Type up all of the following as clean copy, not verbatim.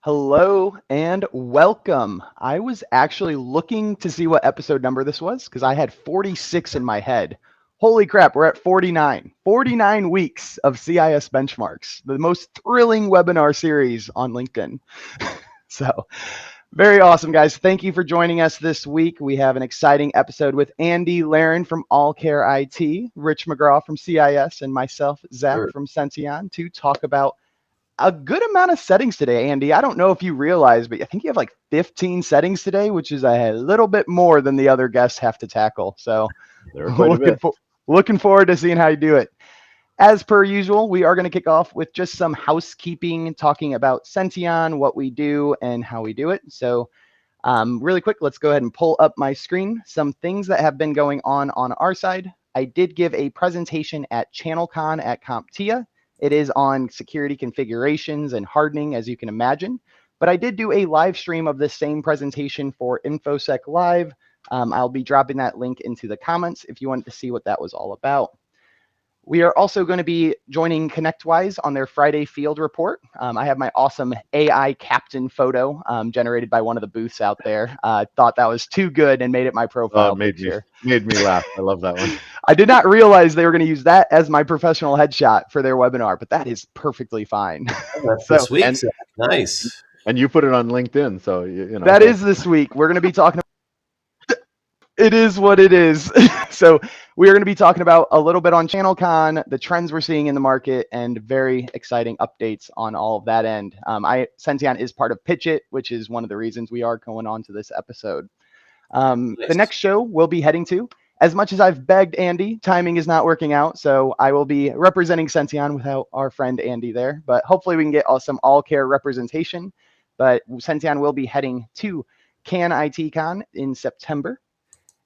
Hello and welcome. I was actually looking to see what episode number this was because I had 46 in my head. Holy crap, we're at 49. 49 weeks of CIS Benchmarks, the most thrilling webinar series on LinkedIn. So, very awesome, guys. Thank you for joining us this week. We have an exciting episode with Andy Laren from All Care IT, Rich McGraw from CIS, and myself, Zach from Senteon, to talk about a good amount of settings today, Andy. I don't know if you realize, but I think you have like 15 settings today, which is a little bit more than the other guests have to tackle. So There are quite a bit. Looking forward to seeing how you do it. As per usual, we are going to kick off with just some housekeeping, talking about Senteon, what we do, and how we do it. So really quick, let's go ahead and pull up my screen. Some things that have been going on our side. I did give a presentation at ChannelCon at CompTIA. It is on security configurations and hardening, as you can imagine. But I did do a live stream of this same presentation for InfoSec Live. I'll be dropping that link into the comments if you wanted to see what that was all about. We are also going to be joining ConnectWise on their Friday field report. I have my awesome AI captain photo generated by one of the booths out there. Thought that was too good and made it my profile picture. Made me laugh. I love that one. I did not realize they were going to use that as my professional headshot for their webinar, but that is perfectly fine. That's this week. Nice. And you put it on LinkedIn, so you know. That is this week. We're going to be talking about it is what it is. So we are going to be talking about a little bit on ChannelCon, the trends we're seeing in the market, and very exciting updates on all of that end. Senteon is part of Pitch It, which is one of the reasons we are going on to this episode. Nice. The next show we'll be heading to, as much as I've begged Andy, timing is not working out, so I will be representing Senteon without our friend Andy there, but hopefully we can get some all-care representation. But Senteon will be heading to Can IT Con in September.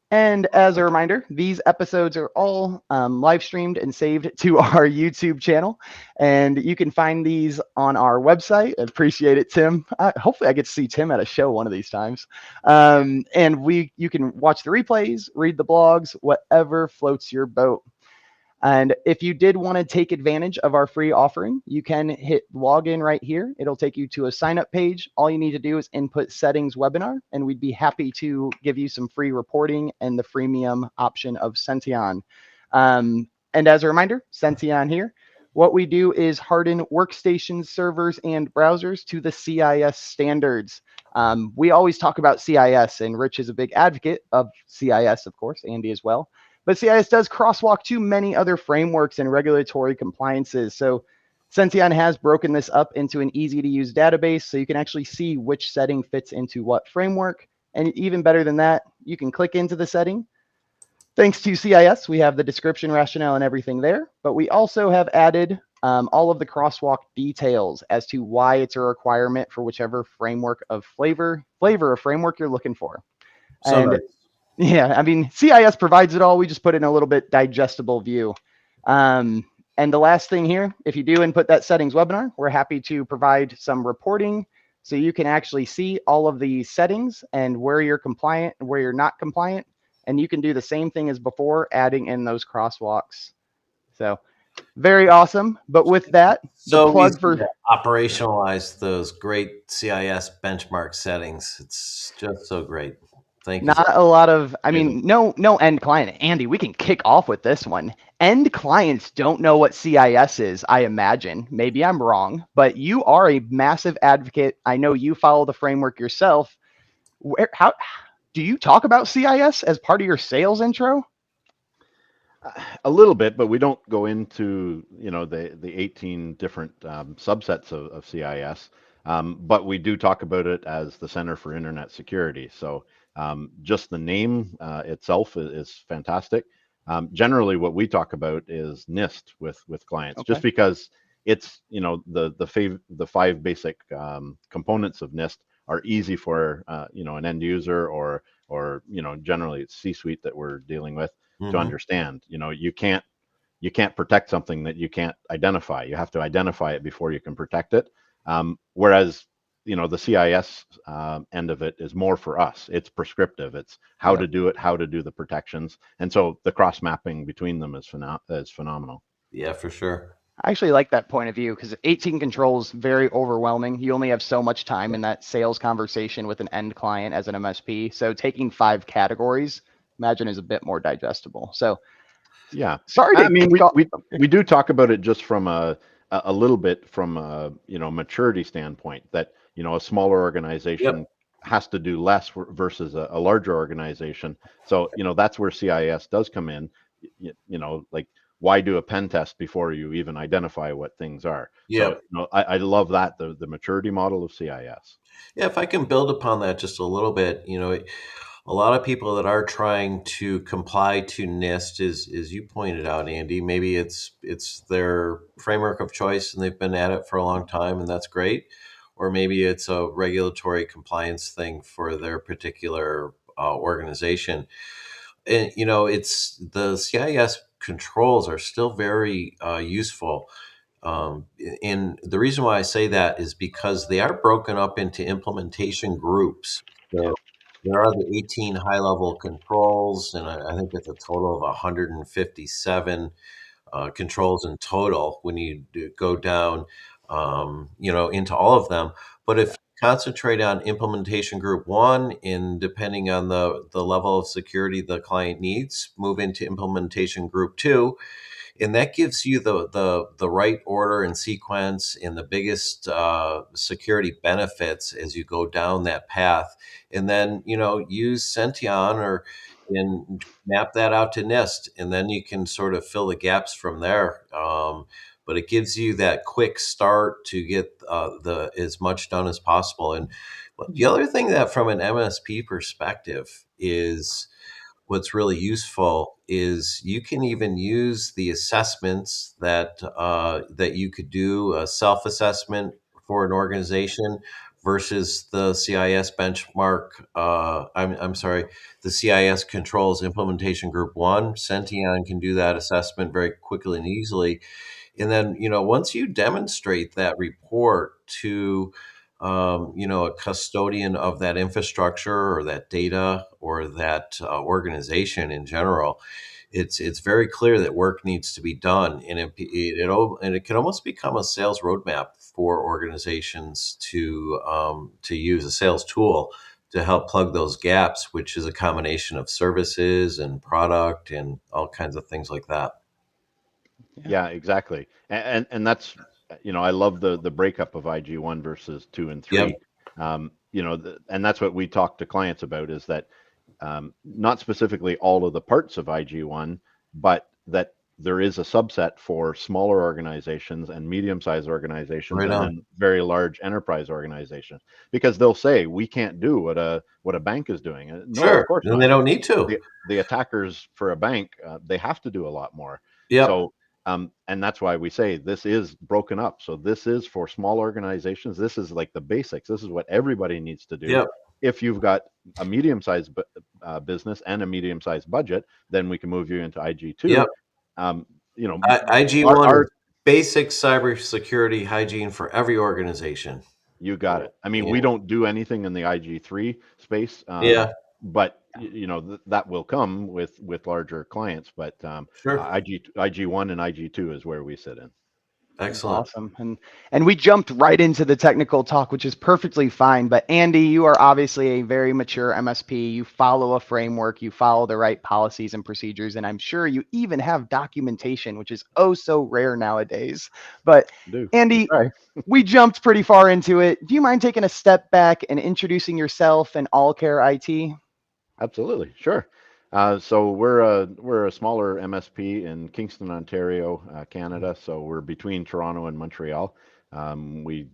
And as a reminder, these episodes are all live streamed and saved to our YouTube channel. And you can find these on our website. I appreciate it, Tim. Hopefully I get to see Tim at a show one of these times. And you can watch the replays, read the blogs, whatever floats your boat. And if you did want to take advantage of our free offering, you can hit login right here. It'll take you to a sign-up page. All you need to do is input settings webinar, and we'd be happy to give you some free reporting and the freemium option of Senteon. And as a reminder, Senteon here. What we do is harden workstations, servers, and browsers to the CIS standards. We always talk about CIS, and Rich is a big advocate of CIS, of course, Andy as well. But CIS does crosswalk to many other frameworks and regulatory compliances. So Senteon has broken this up into an easy-to-use database, so you can actually see which setting fits into what framework. And even better than that, you can click into the setting. Thanks to CIS, we have the description, rationale, and everything there. But we also have added all of the crosswalk details as to why it's a requirement for whichever flavor of framework you're looking for. And yeah, I mean, CIS provides it all. We just put in a little bit digestible view. And the last thing here, if you do input that settings webinar, we're happy to provide some reporting so you can actually see all of the settings and where you're compliant and where you're not compliant. And you can do the same thing as before, adding in those crosswalks. So very awesome. But with that, so the plug for operationalize those great CIS benchmark settings. It's just so great. Thank you. Not a lot of, I mean, no end client. Andy, we can kick off with this one. End clients don't know what CIS is, I imagine. Maybe I'm wrong, but you are a massive advocate. I know you follow the framework yourself. How do you talk about CIS as part of your sales intro? A little bit, but we don't go into, you know, the 18 different subsets of CIS. But we do talk about it as the Center for Internet Security. So just the name itself is fantastic. Generally, what we talk about is NIST with clients, just because it's, you know, the five basic components of NIST are easy for you know, an end user or you know, generally it's C-suite that we're dealing with to understand. You know, you can't protect something that you can't identify. You have to identify it before you can protect it. Whereas, you know, the CIS end of it is more for us. It's prescriptive. It's how to do it, how to do the protections. And so the cross mapping between them is phenomenal. Yeah, for sure. I actually like that point of view because 18 controls very overwhelming. You only have so much time in that sales conversation with an end client as an MSP. So taking 5 categories, imagine, is a bit more digestible. So Yeah, sorry I to mean, kick off. we do talk about it just from a little bit from a, you know, maturity standpoint, that, you know, a smaller Yep. organization has to do less versus a larger organization. So, you know, that's where CIS does come in. You know, like, why do a pen test before you even identify what things are? So, Yep. you know, I love that, the maturity model of CIS. Yeah, if I can build upon that just a little bit, a lot of people that are trying to comply to NIST is, as you pointed out, Andy, maybe it's their framework of choice and they've been at it for a long time and that's great. Or maybe it's a regulatory compliance thing for their particular organization. And it's the CIS controls are still very useful. And the reason why I say that is because they are broken up into implementation groups. Yeah, So there are the 18 high level controls, and I think it's a total of 157 controls in total when you go down, into all of them. But if Yeah. you concentrate on implementation group one, and depending on the level of security the client needs, move into implementation group two, and that gives you the right order and sequence and the biggest security benefits as you go down that path. And then use Senteon or and map that out to NIST, and then you can sort of fill the gaps from there. But it gives you that quick start to get the as much done as possible. And the other thing that, from an MSP perspective, is what's really useful is you can even use the assessments that you could do a self assessment for an organization versus the CIS benchmark. I'm sorry, the CIS controls implementation group one. Senteon can do that assessment very quickly and easily. And then, once you demonstrate that report to, a custodian of that infrastructure or that data or that organization in general, it's very clear that work needs to be done, and it can almost become a sales roadmap for organizations to use a sales tool to help plug those gaps, which is a combination of services and product and all kinds of things like that. Yeah. yeah, exactly. And that's, you know, I love the breakup of IG1 versus 2 and Yep. 3. You know, and that's what we talk to clients about, is that, not specifically all of the parts of IG1, but that there is a subset for smaller organizations and medium-sized organizations, Right and on. then very large enterprise organizations, because they'll say we can't do what a bank is doing. No, of Sure. course And not. they don't need to. The attackers for a bank, they have to do a lot more. Yep. So, and that's why we say this is broken up. So this is for small organizations. This is like the basics. This is what everybody needs to do. Yep. If you've got a medium-sized business and a medium-sized budget, then we can move you into IG2. Yep. Um, you know, IG1 our is basic cybersecurity hygiene for every organization. you got it. I mean, Yeah. we don't do anything in the IG3 space, Yeah. but you know, that will come with larger clients. But Sure. IG1 and IG2 is where we sit in. Excellent. Awesome. And we jumped right into the technical talk, which is perfectly fine. But Andy, you are obviously a very mature MSP. You follow a framework, you follow the right policies and procedures, and I'm sure you even have documentation, which is oh so rare nowadays. But Do we Andy, try? we jumped pretty far into it. Do you mind taking a step back and introducing yourself and All Care IT? Absolutely, sure. So we're a smaller MSP in Kingston, Ontario, Canada. So we're between Toronto and Montreal. We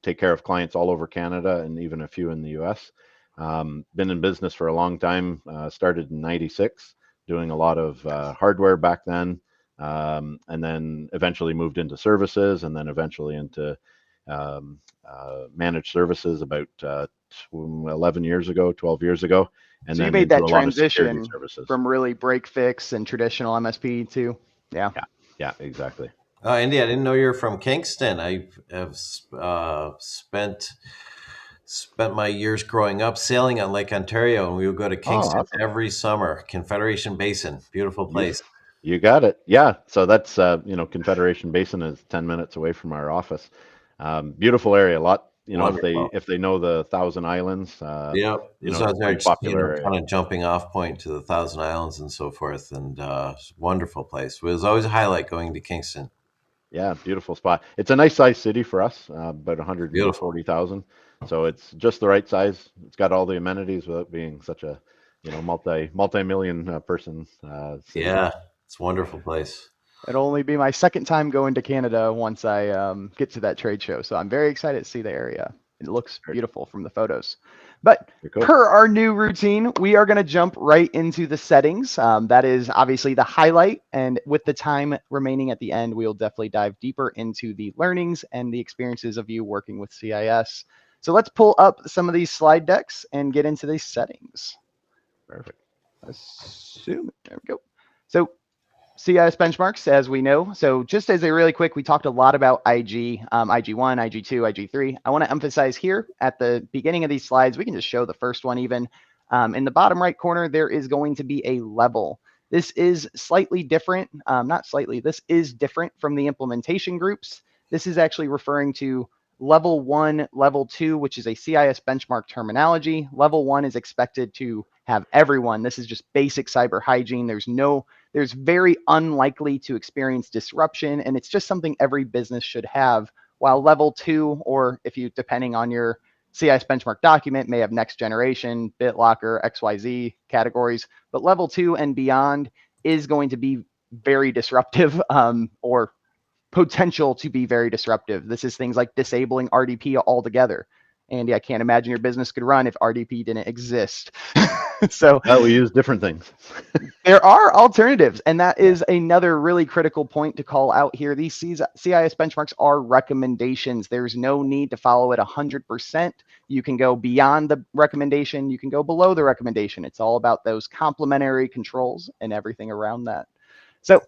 take care of clients all over Canada and even a few in the U.S. Been in business for a long time. Started in '96, doing a lot of hardware back then, and then eventually moved into services, and then eventually into managed services about 11 years ago, 12 years ago, and So you then made into that a lot of security transition services. from really break fix and traditional MSP too. Yeah. Yeah, yeah, exactly. Andy, I didn't know you were from Kingston. I have spent my years growing up sailing on Lake Ontario, and we would go to Oh, Kingston awesome. every summer. Confederation Basin, beautiful You place. You got it. Yeah. So that's, Confederation Basin is 10 minutes away from our office. Beautiful area. A lot, Wonderful. if they know the Thousand Islands, Yeah, this it's a pretty is popular area. kind of jumping off point to the Thousand Islands and so forth, and it's a wonderful place. It was always a highlight going to Kingston. Yeah, beautiful spot. It's a nice sized city for us, about Beautiful. 140,000. So it's just the right size. It's got all the amenities without being such a, multi-million person city. Yeah, it's a wonderful place. It'll only be my second time going to Canada once I get to that trade show. So I'm very excited to see the area. It looks beautiful from the photos. But Cool. per our new routine, we are going to jump right into the settings. That is obviously the highlight. And with the time remaining at the end, we'll definitely dive deeper into the learnings and the experiences of you working with CIS. So let's pull up some of these slide decks and get into these settings. Perfect. Assume, there we go. So CIS benchmarks, as we know. So just as a really quick, we talked a lot about IG, IG1, IG2, IG3. I want to emphasize here at the beginning of these slides, we can just show the first one even. In the bottom right corner, there is going to be a level. This is slightly different, not slightly, this is different from the implementation groups. This is actually referring to level 1, level 2, which is a CIS benchmark terminology. Level 1 is expected to have everyone. This is just basic cyber hygiene. There's very unlikely to experience disruption, and it's just something every business should have. While level 2, or if you, depending on your CIS benchmark document, may have next generation, BitLocker, XYZ categories, but level 2 and beyond is going to be very disruptive, or potential to be very disruptive. This is things like disabling RDP altogether. Andy, I can't imagine your business could run if RDP didn't exist. So we use different things. there are alternatives, and that is another really critical point to call out here. These CIS benchmarks are recommendations. There's no need to follow it 100%. You can go beyond the recommendation. You can go below the recommendation. It's all about those complementary controls and everything around that. So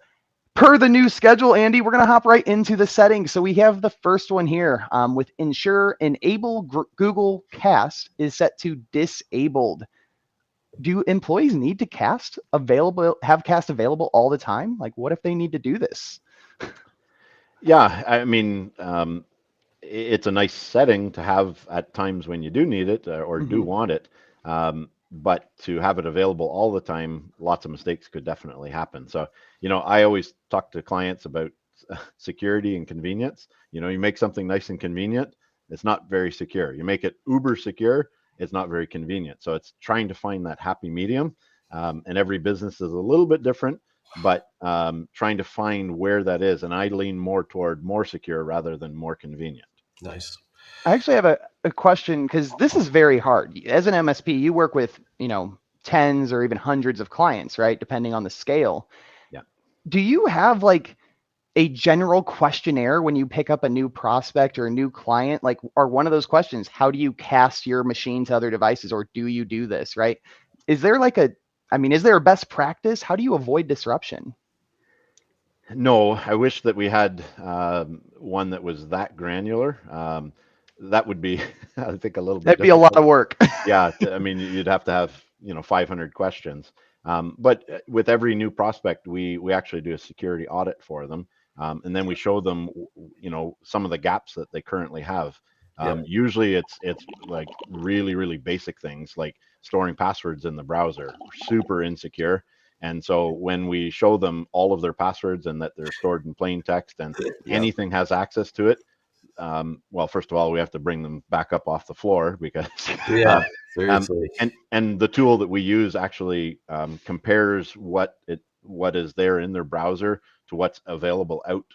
per the new schedule, Andy, we're going to hop right into the settings. So we have the first one here with ensure enable Google Cast is set to disabled. Do employees need to have cast available all the time? Like, what if they need to do this? Yeah, I mean, it's a nice setting to have at times when you do need it or do want it. But to have it available all the time, lots of mistakes could definitely happen. So, I always talk to clients about security and convenience. You make something nice and convenient, it's not very secure. You make it uber secure, it's not very convenient. So it's trying to find that happy medium. And every business is a little bit different, but trying to find where that is. And I lean more toward more secure rather than more convenient. Nice. I actually have a question, because this is very hard. As an MSP, you work with, tens or even hundreds of clients, right? Depending on the scale. Yeah. Do you have like a general questionnaire when you pick up a new prospect or a new client? Like, or one of those questions, how do you cast your machine to other devices, or do you do this, right? Is there is there a best practice? How do you avoid disruption? No, I wish that we had one that was that granular. That would be, I think, a little bit That'd be a lot of work. Yeah, I mean, you'd have to have 500 questions. But with every new prospect, we actually do a security audit for them, and then we show them some of the gaps that they currently have. Usually, it's like really basic things like storing passwords in the browser, super insecure. And so when we show them all of their passwords and that they're stored in plain text and anything has access to it, well, first of all, we have to bring them back up off the floor because seriously. And the tool that we use actually compares what is there in their browser to what's available out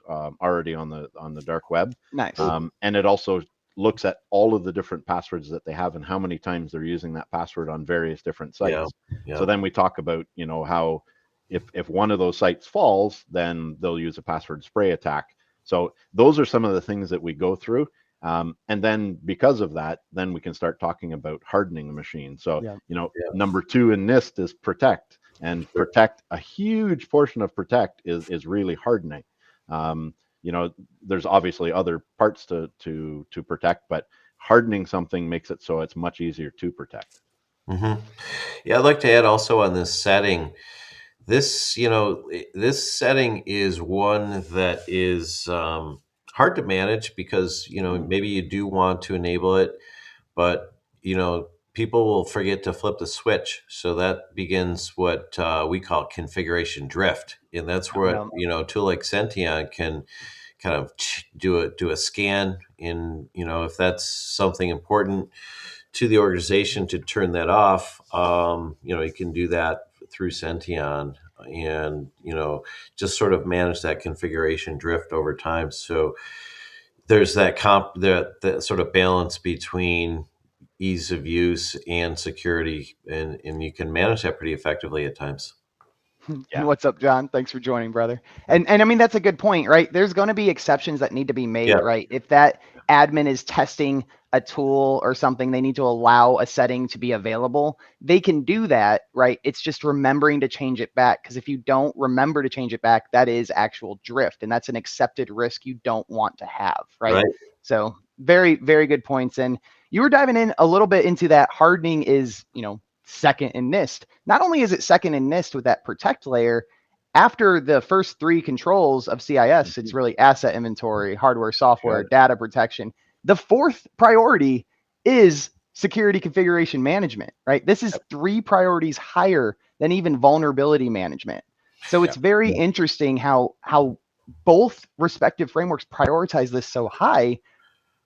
already on the dark web. Nice. And it also looks at all of the different passwords that they have and how many times they're using that password on various different sites. So then we talk about how if one of those sites falls, then they'll use a password spray attack. So those are some of the things that we go through. And then because of that, then we can start talking about hardening the machine. So, number 2 in NIST is protect, and protect, a huge portion of protect is really hardening. There's obviously other parts to protect, but hardening something makes it so it's much easier to protect. Yeah, I'd like to add also on this setting This, this setting is one that is hard to manage because, maybe you do want to enable it, but, people will forget to flip the switch. So that begins what we call configuration drift. And that's where, Yeah. a tool like Senteon can kind of do a scan in, if that's something important to the organization to turn that off. You can do that through Senteon and, just sort of manage that configuration drift over time. So there's that sort of balance between ease of use and security, and you can manage that pretty effectively at times. Yeah. What's up, John? Thanks for joining, brother. And I mean that's a good point, right? There's going to be exceptions that need to be made, Yeah. right? If that admin is testing a tool or something, they need to allow a setting to be available. They can do that, right? It's just remembering to change it back, because if you don't remember to change it back, that is actual drift, and that's an accepted risk you don't want to have, right? Right. So very, very good points. And you were diving in a little bit into that hardening is, second in NIST. Not only is it second in NIST with that protect layer, after the first three controls of CIS, it's really asset inventory, hardware, software, Sure. data protection. The fourth priority is security configuration management, right? This is 3 priorities higher than even vulnerability management. So it's very interesting how both respective frameworks prioritize this so high,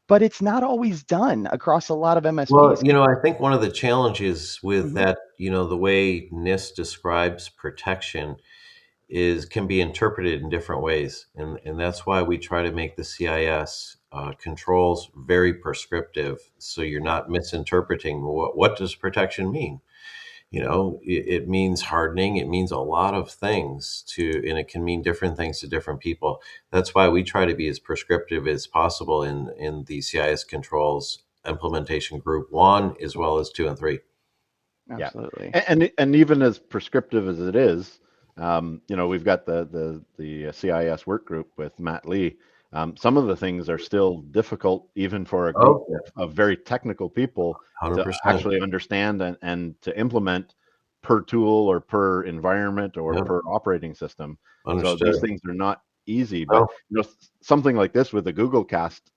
but it's not always done across a lot of Well, MSPs. I think one of the challenges with Mhm. that, the way NIST describes protection can be interpreted in different ways, and that's why we try to make the CIS controls very prescriptive, so you're not misinterpreting what does protection mean. It means hardening. It means a lot of things and it can mean different things to different people. That's why we try to be as prescriptive as possible in the CIS controls implementation group 1 as well as 2 and 3. Yeah. Absolutely. And even as prescriptive as it is, we've got the CIS work group with Matt Lee. Some of the things are still difficult, even for a group Oh, of very technical people to 100%. actually understand and to implement per tool or per environment or Yep, per operating system. So these understood. things are not easy, but Oh, something like this with the Google Cast,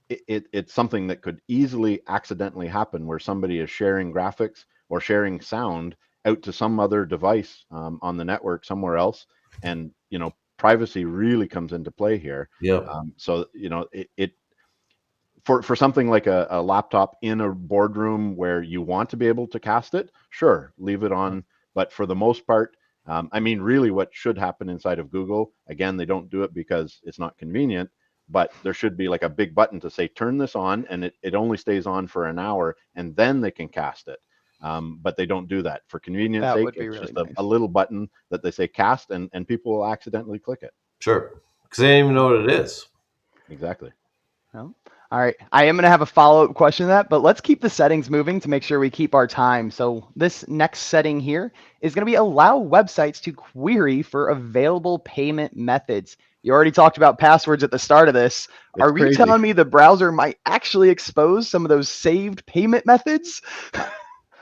it's something that could easily accidentally happen where somebody is sharing graphics or sharing sound out to some other device on the network somewhere else, and privacy really comes into play here. yep. So it for something like a laptop in a boardroom where you want to be able to cast it, sure, leave it on. But for the most part, I mean, really, what should happen inside of Google, again, they don't do it because it's not convenient, but there should be like a big button to say, turn this on, and it only stays on for an hour, and then they can cast it. But they don't do that. For convenience That sake, would be it's really just nice. a little button that they say cast, and people will accidentally click it. Sure. Because they didn't even know what it is. Exactly. No? All right. I am going to have a follow-up question to that, but let's keep the settings moving to make sure we keep our time. So this next setting here is going to be allow websites to query for available payment methods. You already talked about passwords at the start of this. It's Are we crazy. telling me the browser might actually expose some of those saved payment methods?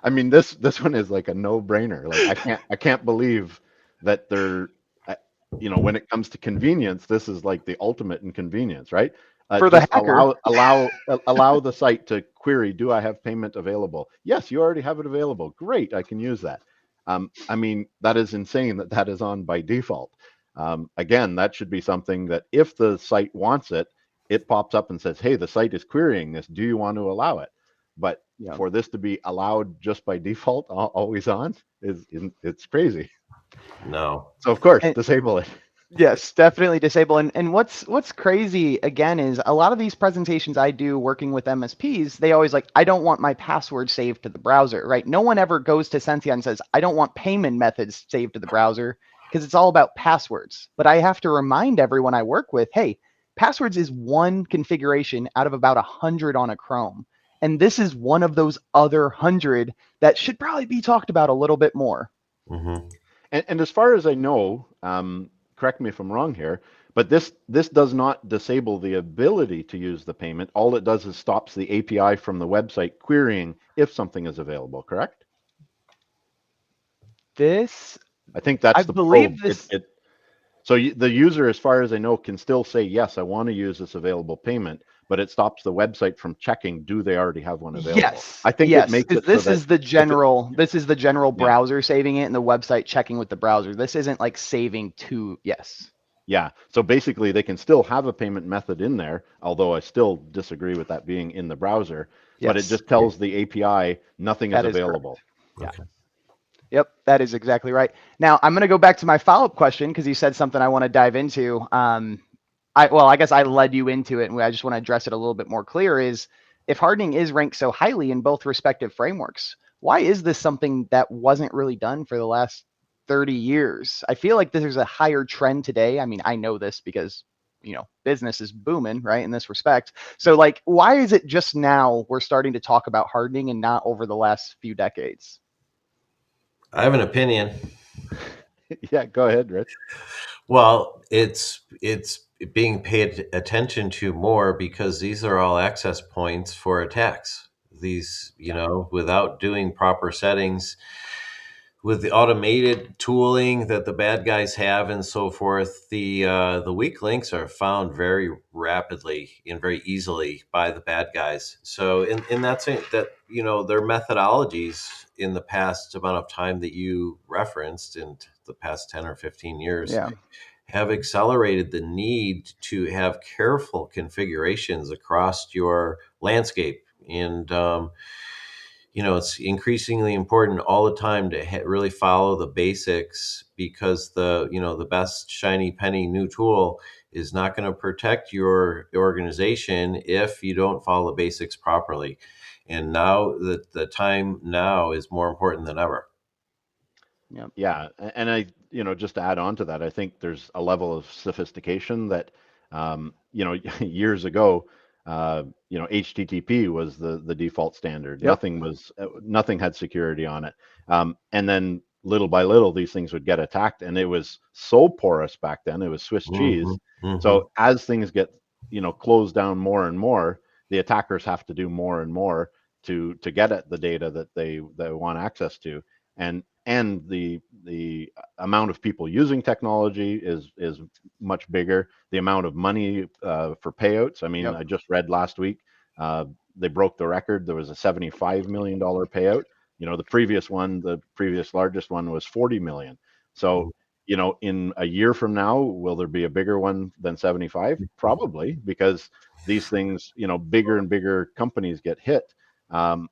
I mean, this one is like a no-brainer. Like I can't believe that they're, uh, when it comes to convenience, this is like the ultimate in convenience, right? For the Just hacker? allow the site to query, do I have payment available? Yes, you already have it available. Great, I can use that. I mean, that is insane that is on by default. Again, that should be something that if the site wants it, it pops up and says, hey, the site is querying this. Do you want to allow it? But Yeah. for this to be allowed just by default, always on, it's crazy. No. So of course, And disable it. yes, definitely disable. And what's crazy again is a lot of these presentations I do working with MSPs, they always like, I don't want my password saved to the browser, right? No one ever goes to Senteon and says, I don't want payment methods saved to the browser, because it's all about passwords. But I have to remind everyone I work with, hey, passwords is one configuration out of about 100 on a Chrome. And this is one of those other 100 that should probably be talked about a little bit more. Hmm. And as far as I know, correct me if I'm wrong here, but this does not disable the ability to use the payment. All it does is stops the API from the website querying if something is available, correct? This I think that's I the probe. believe this. So the user, as far as I know, can still say, yes, I want to use this available payment, but it stops the website from checking, do they already have one available? Yes, I think it yes, makes because it so that if it, this is the general yeah, browser saving it and the website checking with the browser. This isn't like saving to, yes. yeah. So basically they can still have a payment method in there, although I still disagree with that being in the browser, but it Yes, just tells the API nothing is that is correct. available. Yeah. Okay. Yep, that is exactly right. Now I'm going to go back to my follow-up question because you said something I want to dive into. I guess I led you into it, and I just want to address it a little bit more clear. Is if hardening is ranked so highly in both respective frameworks, why is this something that wasn't really done for the last 30 years? I feel like there's a higher trend today. I mean, I know this because business is booming, right, in this respect. So, like, why is it just now we're starting to talk about hardening and not over the last few decades? I have an opinion. Yeah, go ahead, Rich. Well, it's being paid attention to more because these are all access points for attacks. These, without doing proper settings, with the automated tooling that the bad guys have and so forth, the weak links are found very rapidly and very easily by the bad guys. So, in that sense, that their methodologies in the past amount of time that you referenced in the past 10 or 15 years Yeah. have accelerated the need to have careful configurations across your landscape. And it's increasingly important all the time to really follow the basics, because the best shiny penny new tool is not going to protect your organization if you don't follow the basics properly. And now the time now is more important than ever. Yeah. Yeah, and I, just to add on to that, I think there's a level of sophistication that, years ago, HTTP was the default standard. Yep. Nothing had security on it, and then little by little these things would get attacked, and it was so porous back then. It was Swiss Hmm. cheese. Hmm. So as things get, closed down more and more, the attackers have to do more and more to get at the data that they want access to, and the amount of people using technology is much bigger. The amount of money for payouts. I mean, Yep. I just read last week they broke the record. There was a $75 million payout. The previous largest one was 40 million. So, in a year from now, will there be a bigger one than 75? Probably, because these things, bigger and bigger companies get hit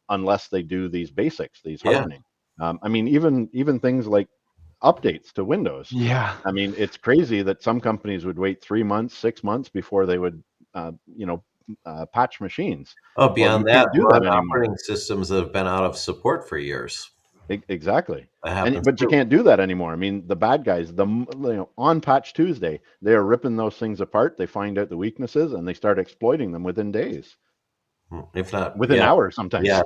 unless they do these basics, these Yeah. hardening. I mean, even things like updates to Windows. Yeah. I mean, it's crazy that some companies would wait 3 months, 6 months before they would, uh, you know, patch machines. Oh, Well, you beyond that, can't do run that anymore. operating systems that have been out of support for years. Exactly. That And happens but you too. can't do that anymore. I mean, the bad guys, on Patch Tuesday, they are ripping those things apart. They find out the weaknesses and they start exploiting them within days, If not, within yeah, hours yeah, sometimes. yeah.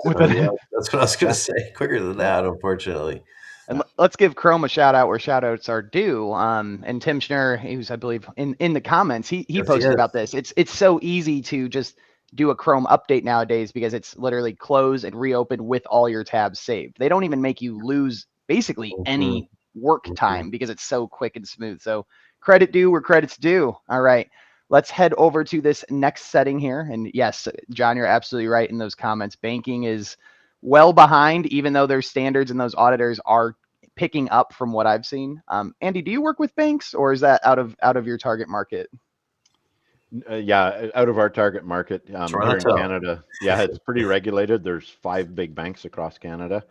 That's what I was going Yeah, to say. Quicker than Yeah. that, unfortunately. And yeah, let's give Chrome a shout out where shout outs are due. And Tim Schnur, who's I believe in the comments, he Yes, he posted is. about this. It's so easy to just do a Chrome update nowadays because it's literally close and reopen with all your tabs saved. They don't even make you lose basically Mhm, any work mhm. time because it's so quick and smooth. So credit due where credit's due. All right. Let's head over to this next setting here. And yes, John, you're absolutely right in those comments. Banking is well behind, even though their standards and those auditors are picking up from what I've seen. Andy, do you work with banks, or is that out of your target market? yeah, out of our target market here in Toronto. Canada. Yeah, it's pretty regulated. There's 5 big banks across Canada,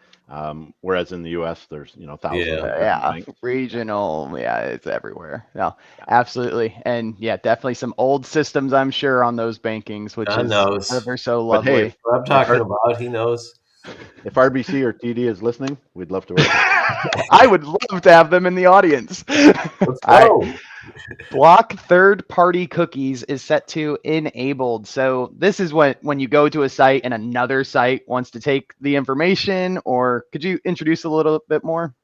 whereas in the U.S. there's thousands Yeah. of different Yeah, banks. regional. Yeah, it's everywhere. No, Yeah, absolutely. And yeah, definitely some old systems, I'm sure, on those bankings, which John is knows. ever so but hey, lovely. What I'm if talking about, he knows. if RBC or TD is listening, we'd love to work with you. I would love to have them in the audience. Let's All right. go. Block third-party cookies is set to enabled. So this is when you go to a site and another site wants to take the information, or could you introduce a little bit more?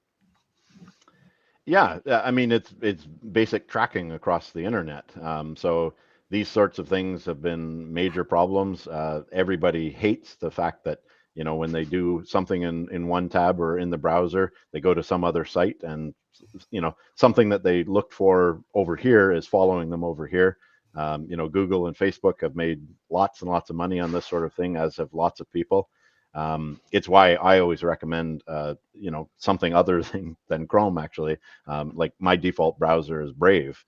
Yeah, I mean it's basic tracking across the internet. So these sorts of things have been major problems. Everybody hates the fact that when they do something in one tab or in the browser, they go to some other site, and something that they looked for over here is following them over here. Google and Facebook have made lots and lots of money on this sort of thing, as have lots of people. It's why I always recommend, something other than Chrome, actually. Like my default browser is Brave,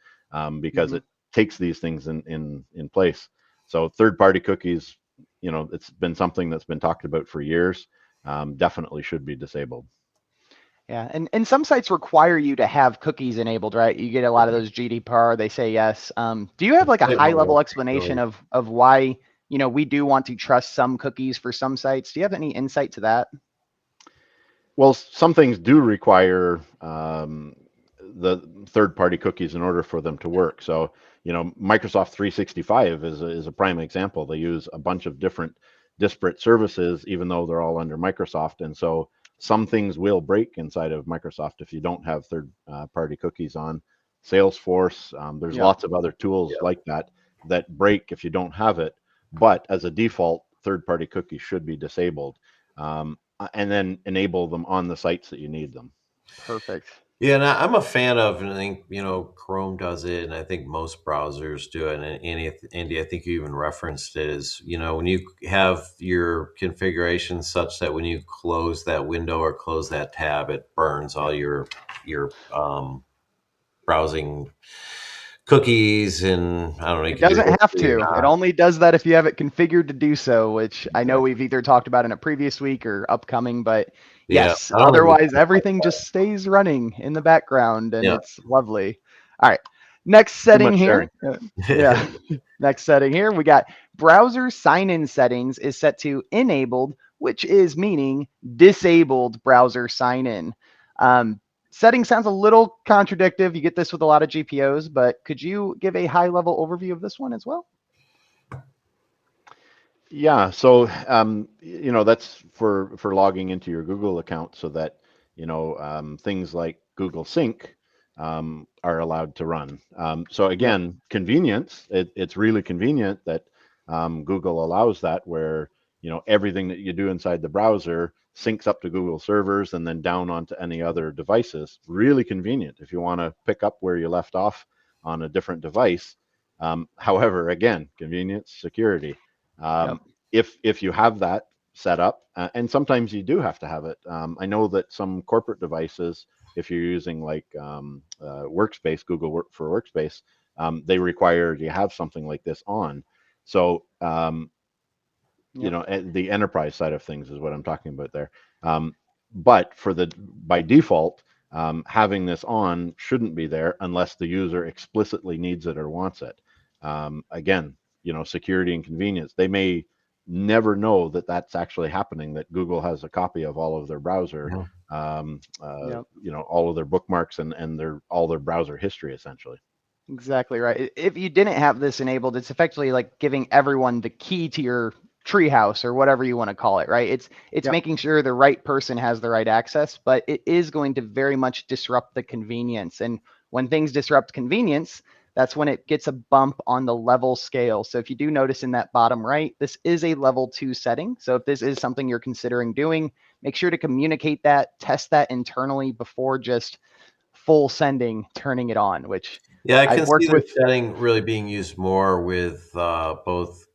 because it takes these things in place. So third-party cookies, it's been something that's been talked about for years. Definitely should be disabled. Yeah, and some sites require you to have cookies enabled, right? You get a lot of those GDPR, they say yes. Do you have like a high level explanation of why, we do want to trust some cookies for some sites? Do you have any insight to that? Well, some things do require the third-party cookies in order for them to work. So, Microsoft 365 is a prime example. They use a bunch of different disparate services, even though they're all under Microsoft. And so some things will break inside of Microsoft if you don't have third-party cookies on. Salesforce, there's lots of other tools like that break if you don't have it. But as a default, third-party cookies should be disabled. And then enable them on the sites that you need them. Perfect. Yeah, and I'm a fan of, and I think, Chrome does it, and I think most browsers do it. And Andy, I think you even referenced it, is, when you have your configuration such that when you close that window or close that tab, it burns all your browsing cookies, and I don't know. It doesn't have to. It only does that if you have it configured to do so, which I know we've either talked about in a previous week or upcoming, but yes, otherwise everything just stays running in the background, and it's lovely. All right, next setting here. Next setting here, we got browser sign-in settings is set to enabled, which is meaning disabled browser sign-in. Setting sounds a little contradictive. You get this with a lot of GPOs, but could you give a high-level overview of this one as well? Yeah, so that's for logging into your Google account, so that things like Google Sync are allowed to run. So again, convenience. It's really convenient that Google allows that, where everything that you do inside the browser syncs up to Google servers and then down onto any other devices. Really convenient if you want to pick up where you left off on a different device. However, again, convenience, security. If you have that set up, and sometimes you do have to have it. I know that some corporate devices, if you're using like Workspace, Google for Workspace, they require you have something like this on. So the enterprise side of things is what I'm talking about there. But by default, having this on shouldn't be there unless the user explicitly needs it or wants it. Again, security and convenience. They may never know that that's actually happening, that Google has a copy of all of their browser, all of their bookmarks and all their browser history, essentially. Exactly right. If you didn't have this enabled, it's effectively like giving everyone the key to your treehouse or whatever you want to call it, right? It's making sure the right person has the right access, but it is going to very much disrupt the convenience. And when things disrupt convenience, that's when it gets a bump on the level scale. So if you do notice in that bottom right, this is a level 2 setting. So if this is something you're considering doing, make sure to communicate that, test that internally before just full sending, turning it on, which I can see the setting really being used more with both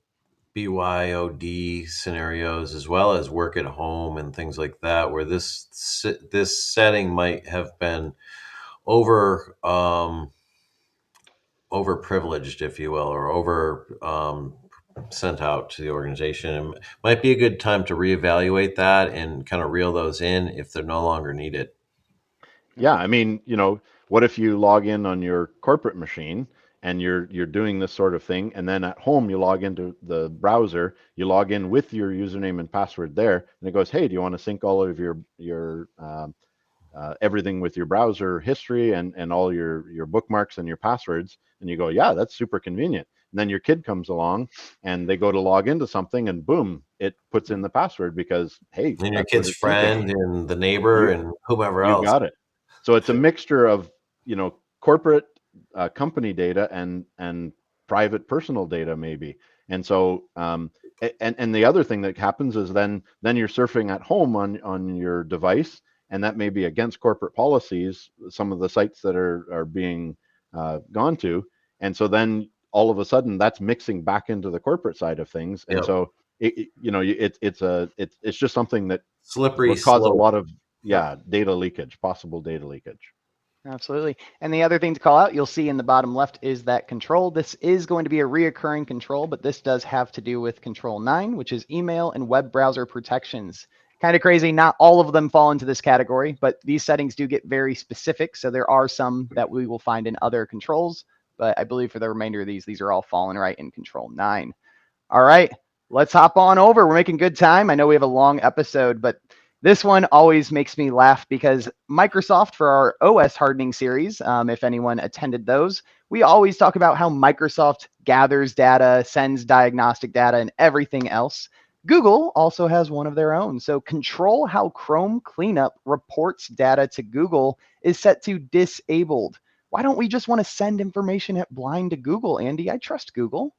BYOD scenarios as well as work at home and things like that, where this setting might have been overprivileged, if you will, or over sent out to the organization. It might be a good time to reevaluate that and kind of reel those in if they're no longer needed. Yeah, I mean, what if you log in on your corporate machine and you're doing this sort of thing, and then at home you log into the browser, you log in with your username and password there, and it goes, hey, do you want to sync all of your everything with your browser history and all your bookmarks and your passwords? And you go, yeah, that's super convenient. And then your kid comes along and they go to log into something, and boom, it puts in the password because, hey, and your kid's friend and the neighbor and whomever else. You got it. So it's a mixture of corporate company data and private personal data maybe. And so, and the other thing that happens is then you're surfing at home on your device, and that may be against corporate policies, some of the sites that are being gone to. And so then all of a sudden that's mixing back into the corporate side of things. And Yep. so it's just something that Slippery will cause a slope. lot of data leakage, possible data leakage. Absolutely. And the other thing to call out, you'll see in the bottom left, is that control. This is going to be a reoccurring control, but this does have to do with control 9, which is email and web browser protections. Kind of crazy. Not all of them fall into this category, but these settings do get very specific. So there are some that we will find in other controls, but I believe for the remainder of these are all falling right in control 9. All right, let's hop on over. We're making good time. I know we have a long episode, but this one always makes me laugh because Microsoft, for our OS hardening series, if anyone attended those, we always talk about how Microsoft gathers data, sends diagnostic data, and everything else. Google also has one of their own. So control how Chrome Cleanup reports data to Google is set to disabled. Why don't we just want to send information at blind to Google, Andy? I trust Google.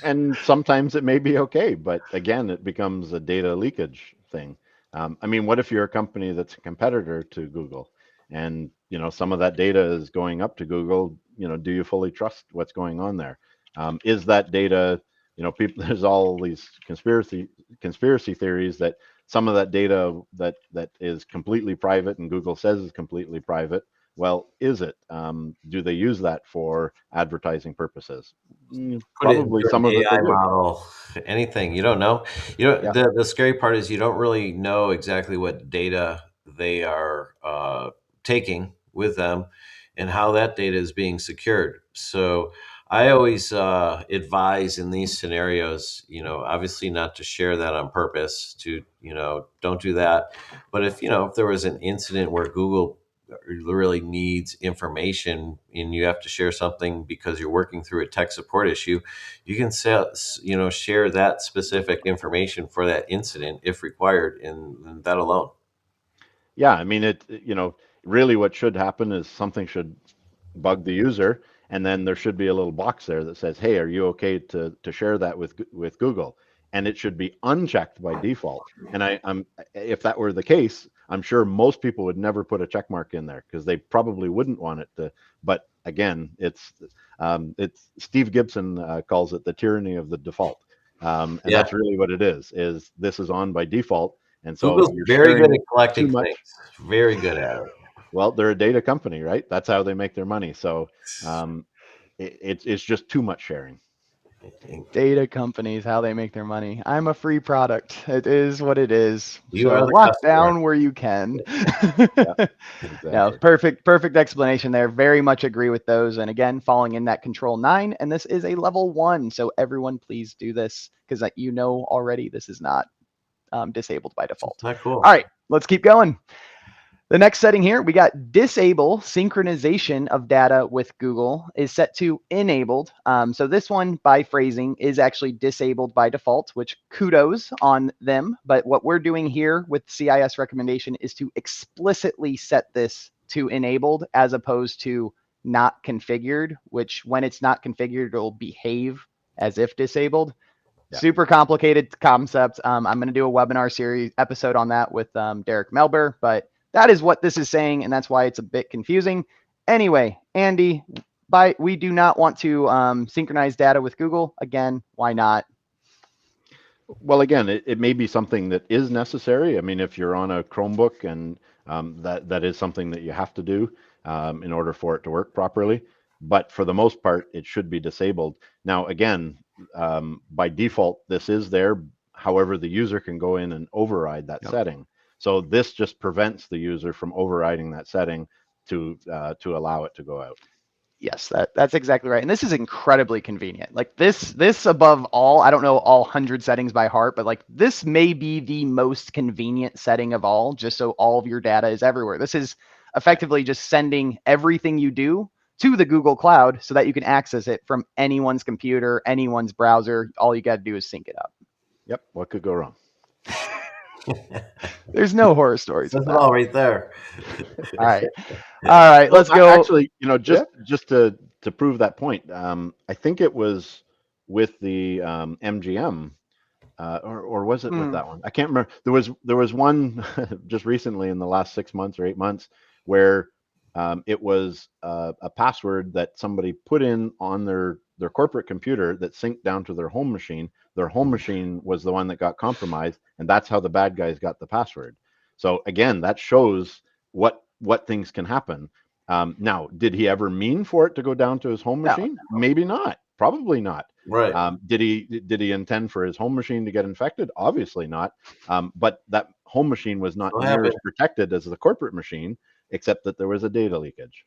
And sometimes it may be okay, but again, it becomes a data leakage thing. I mean, what if you're a company that's a competitor to Google, and some of that data is going up to Google? Do you fully trust what's going on there? Is that data? People. There's all these conspiracy theories that some of that data that is completely private and Google says is completely private. Well, is it? Do they use that for advertising purposes? Probably Put it some of into it an they AI do. model, anything. You don't know. Yeah. The scary part is you don't really know exactly what data they are taking with them and how that data is being secured. So I always advise in these scenarios, obviously not to share that on purpose, to, don't do that. But if there was an incident where Google really needs information and you have to share something because you're working through a tech support issue, you can share that specific information for that incident if required, and that alone. Yeah, I mean really what should happen is something should bug the user, and then there should be a little box there that says, "Hey, are you okay to share that with Google?" And it should be unchecked by default. And I'm if that were the case, I'm sure most people would never put a check mark in there because they probably wouldn't want it to. But again, it's Steve Gibson calls it the tyranny of the default, and Yeah, that's really what it is. Is this is on by default, and so Google's you're very good sharing at collecting too much. things. Very good at it. Well, they're a data company, right? That's how they make their money. So it's just too much sharing. Data companies, how they make their money. I'm a free product. It is what it is. You So are the lock customer. down where you can. Yeah, No, exactly. perfect explanation there. Very much agree with those. And again, falling in that control 9, and this is a level 1. So everyone please do this because already this is not disabled by default. Not cool. All right, let's keep going. The next setting here, we got disable synchronization of data with Google is set to enabled. So this one by phrasing is actually disabled by default, which kudos on them. But what we're doing here with CIS recommendation is to explicitly set this to enabled as opposed to not configured, which when it's not configured, it'll behave as if disabled. Yeah. Super complicated concept. I'm going to do a webinar series episode on that with Derek Melber, but that is what this is saying, and that's why it's a bit confusing. Anyway, Andy, we do not want to synchronize data with Google. Again, why not? Well, again, it may be something that is necessary. I mean, if you're on a Chromebook and that is something that you have to do in order for it to work properly. But for the most part, it should be disabled. Now, again, by default, this is there. However, the user can go in and override that setting. So this just prevents the user from overriding that setting to allow it to go out. Yes, that's exactly right. And this is incredibly convenient. Like this above all, I don't know all 100 settings by heart, but like this may be the most convenient setting of all, just so all of your data is everywhere. This is effectively just sending everything you do to the Google Cloud so that you can access it from anyone's computer, anyone's browser. All you got to do is sync it up. Yep. What could go wrong? There's no horror stories with That's it that. all right there. All right. All right, let's go. Actually, just to prove that point, I think it was with the MGM, or was it with that one? I can't remember. There was one just recently in the last 6 months or 8 months where it was a password that somebody put in on their corporate computer that synced down to their home machine. Their home machine was the one that got compromised, and that's how the bad guys got the password. So again, that shows what things can happen. Now, did he ever mean for it to go down to his home No. machine? Maybe not. Probably not. Right. Did he intend for his home machine to get infected? Obviously not. But that home machine was not What near as happened? protected as the corporate machine, except that there was a data leakage.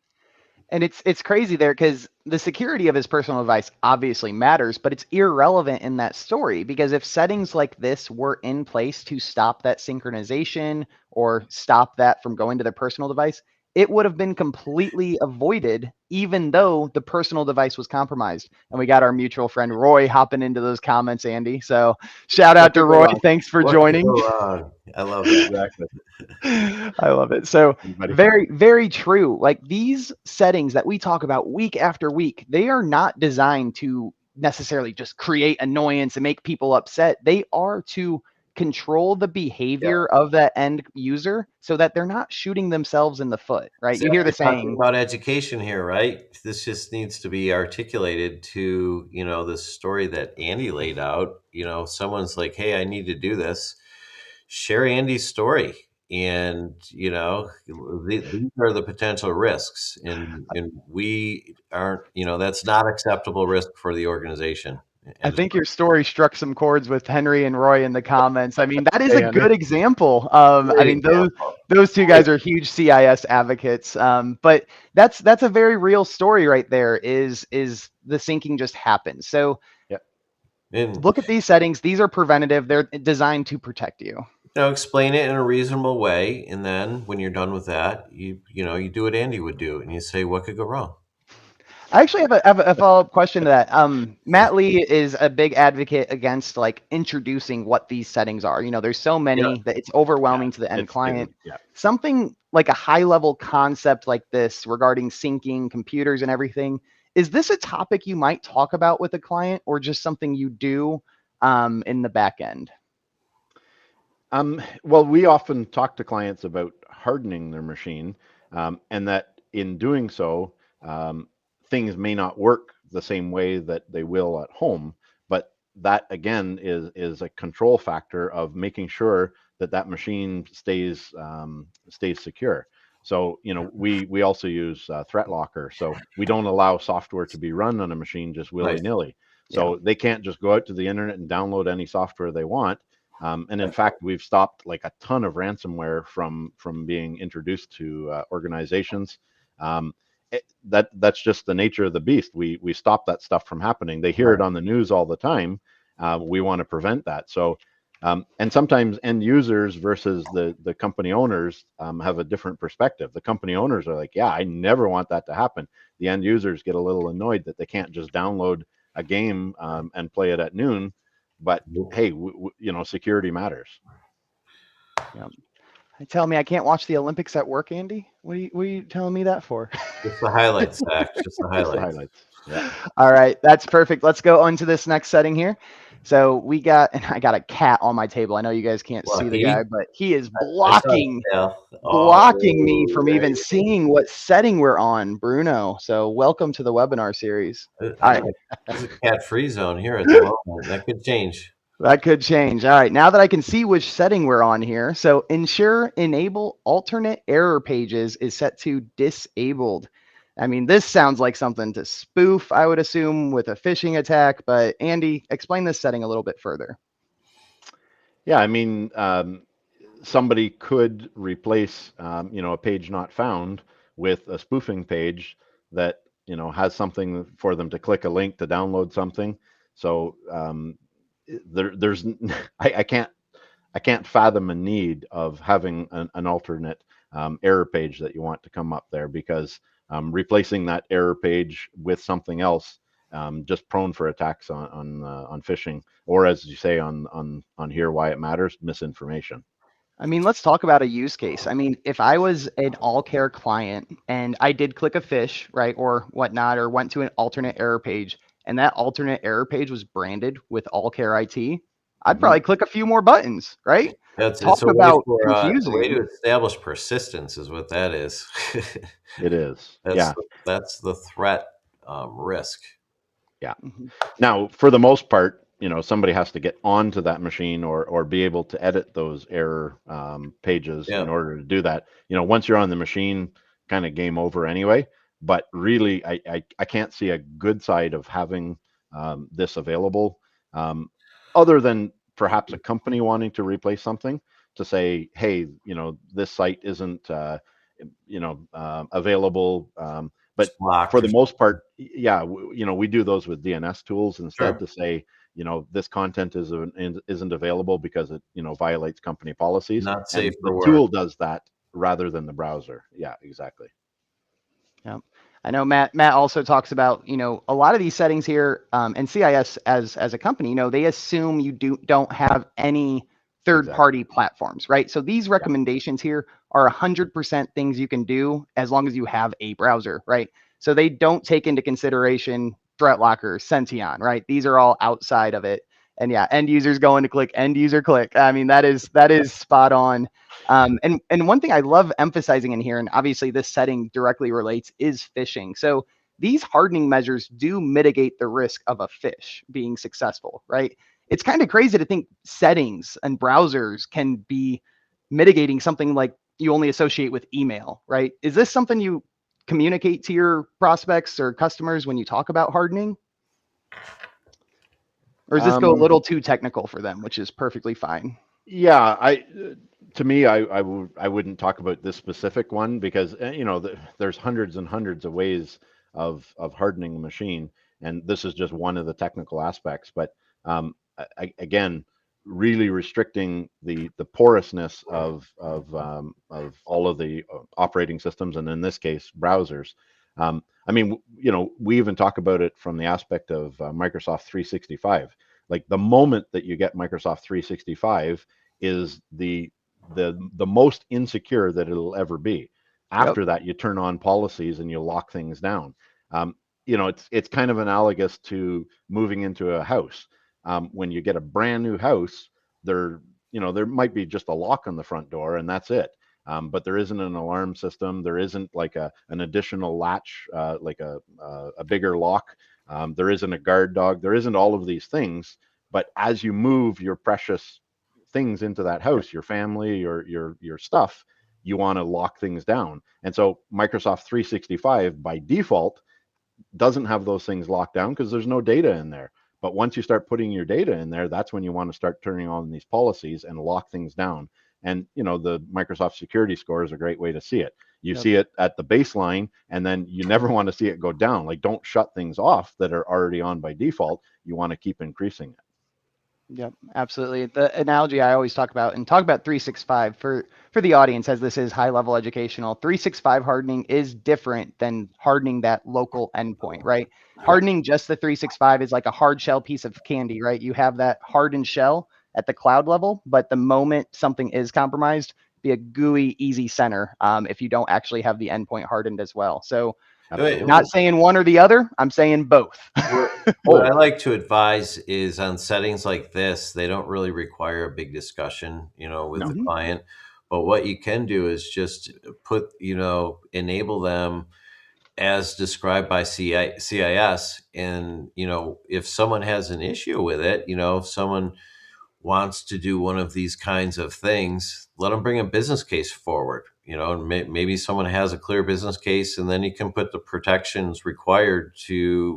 And it's crazy there because the security of his personal device obviously matters, but it's irrelevant in that story because if settings like this were in place to stop that synchronization or stop that from going to their personal device, it would have been completely avoided, even though the personal device was compromised. And we got our mutual friend Roy hopping into those comments, Andy. So shout What out to could go Roy. wrong? Thanks for What could joining. go wrong? I love that. Exactly. I love it. So Anybody? very, very true. Like these settings that we talk about week after week, they are not designed to necessarily just create annoyance and make people upset. They are to control the behavior of that end user so that they're not shooting themselves in the foot, right? You hear the We're talking saying, about education here, right? This just needs to be articulated to, the story that Andy laid out. Someone's like, hey, I need to do this. Share Andy's story. And, these are the potential risks. And we aren't, that's not acceptable risk for the organization. I think your story struck some chords with Henry and Roy in the comments. I mean, that is Hey, a Henry. good example. I mean, those two guys are huge CIS advocates. But that's a very real story right there. Is the syncing just happens? So Yep. And look at these settings. These are preventative. They're designed to protect you. explain it in a reasonable way, and then when you're done with that, you do what Andy would do, and you say, what could go wrong? I actually have a follow-up question to that. Matt Lee is a big advocate against like introducing what these settings are. There's so many that it's overwhelming to the end client. Something like a high-level concept like this regarding syncing computers and everything. Is this a topic you might talk about with a client or just something you do in the back end? Well, we often talk to clients about hardening their machine, and that in doing so, things may not work the same way that they will at home. But that again is a control factor of making sure that that machine stays secure. So we also use Threat Locker, so we don't allow software to be run on a machine just willy nilly. So they can't just go out to the internet and download any software they want. And in fact, we've stopped like a ton of ransomware from being introduced to organizations. That's just the nature of the beast. We stop that stuff from happening. They hear it on the news all the time. We want to prevent that. So, and sometimes end users versus the company owners have a different perspective. The company owners are like, yeah, I never want that to happen. The end users get a little annoyed that they can't just download a game and play it at noon. But hey, security matters. Yeah. Tell me I can't watch the Olympics at work, Andy? What are you telling me that for? Just the highlights, Zach. Just the Just the highlights. highlights. Yeah. All right, that's perfect. Let's go on to this next setting here. So and I got a cat on my table. I know you guys can't see the guy, but he is blocking me from even seeing what setting we're on, Bruno. So welcome to the webinar series. All right. There's a cat-free zone here at the moment. That could change. That could change. All right, now that I can see which setting we're on here. So ensure enable alternate error pages is set to disabled. I mean, this sounds like something to spoof, I would assume, with a phishing attack. But Andy, explain this setting a little bit further. Yeah, I mean, somebody could replace, a page not found with a spoofing page that has something for them to click a link to download something. So there's I can't fathom a need of having an alternate error page that you want to come up there, because replacing that error page with something else just prone for attacks on phishing, or as you say on here, why it matters, misinformation. I mean, let's talk about a use case. I mean, if I was an all-care client and I did click a fish, right, or whatnot, or went to an alternate error page, and that alternate error page was branded with all care IT, I'd probably click a few more buttons, right? It's Talk a way about for it's a way confusing. to establish persistence, is what that is. It is. That's Yeah. that's the threat risk. Yeah. Mhm. Now, for the most part, somebody has to get onto that machine or be able to edit those error pages Yeah, in order to do that. Once you're on the machine, kind of game over anyway. But really, I can't see a good side of having this available, other than perhaps a company wanting to replace something to say, hey, this site isn't, available. it's But blocked for or the most part, yeah, we do those with DNS tools instead sure. to say, this content isn't available because it, violates company policies, Not safe and the for work. tool does that rather than the browser. Yeah, exactly. Yeah. I know Matt also talks about, a lot of these settings here, and CIS as a company, they assume you don't have any third Exactly. party platforms, right? So these Yeah. recommendations here are 100% things you can do as long as you have a browser, right? So they don't take into consideration ThreatLocker, Senteon, right? These are all outside of it. And yeah, end users going to click end user click. I mean, that is spot on. And one thing I love emphasizing in here, and obviously this setting directly relates, is phishing. So these hardening measures do mitigate the risk of a phish being successful, right? It's kind of crazy to think settings and browsers can be mitigating something like you only associate with email, right? Is this something you communicate to your prospects or customers when you talk about hardening? Or does this go a Um, little too technical for them, which is perfectly fine? yeah, to me, I wouldn't talk about this specific one because there's hundreds and hundreds of ways of hardening the machine, and this is just one of the technical aspects. But again, really restricting the porousness of all of the operating systems, and in this case, browsers. I mean, we even talk about it from the aspect of Microsoft 365. Like the moment that you get Microsoft 365 is the most insecure that it'll ever be. Yep. After that, you turn on policies and you lock things down. Um, it's kind of analogous to moving into a house. When you get a brand new house, there might be just a lock on the front door and that's it. But there isn't an alarm system. There isn't like an additional latch, like a bigger lock. There isn't a guard dog. There isn't all of these things. But as you move your precious things into that house, your family, your stuff, you want to lock things down. And so Microsoft 365 by default doesn't have those things locked down because there's no data in there. But once you start putting your data in there, that's when you want to start turning on these policies and lock things down. And the Microsoft security score is a great way to see it. You Yep. see it at the baseline, and then you never want to see it go down. Like, don't shut things off that are already on by default. You want to keep increasing it. Yep, absolutely. The analogy I always talk about, and talk about 365 for the audience, as this is high level educational. 365 hardening is different than hardening that local endpoint, right? Yeah. Hardening just the 365 is like a hard shell piece of candy, right? You have that hardened shell at the cloud level, but the moment something is compromised, be a gooey, easy center if you don't actually have the endpoint hardened as well. So, Absolutely. not saying one or the other, I'm saying both. What I like to advise is on settings like this, they don't really require a big discussion, with No. the Mhm. client. But what you can do is just enable them as described by CIS. And, if someone has an issue with it, if someone wants to do one of these kinds of things, let them bring a business case forward. And maybe someone has a clear business case, and then you can put the protections required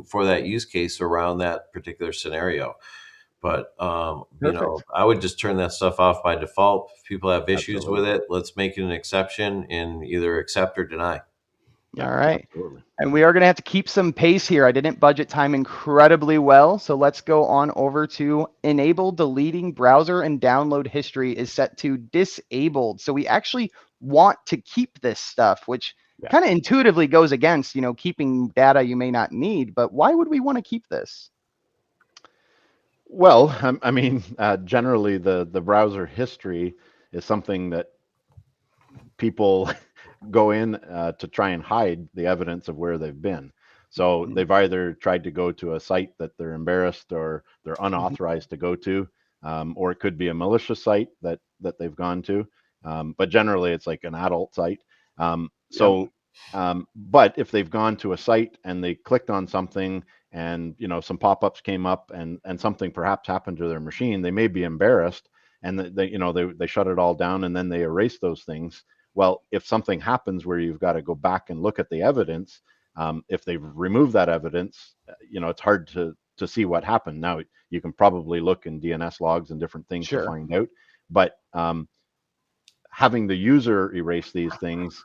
for that use case around that particular scenario. But Perfect. I would just turn that stuff off by default. If people have issues with Absolutely. it, let's make it an exception and either accept or deny. Yeah. All right. Absolutely. And we are going to have to keep some pace here. I didn't budget time incredibly well. So let's go on over to enable deleting browser and download history is set to disabled. So we actually want to keep this stuff, which Yeah. kind of intuitively goes against, keeping data you may not need. But why would we want to keep this? Well, I mean, generally the browser history is something that people go in to try and hide the evidence of where they've been. So they've either tried to go to a site that they're embarrassed or they're Mhm. unauthorized to go to, or it could be a malicious site that they've gone to. But generally, it's like an adult site. Yep. But if they've gone to a site and they clicked on something and some pop-ups came up and something perhaps happened to their machine, they may be embarrassed and they shut it all down and then they erase those things. Well, if something happens where you've got to go back and look at the evidence, if they've removed that evidence, it's hard to see what happened. Now you can probably look in DNS logs and different things to Sure. find out, but having the user erase these things,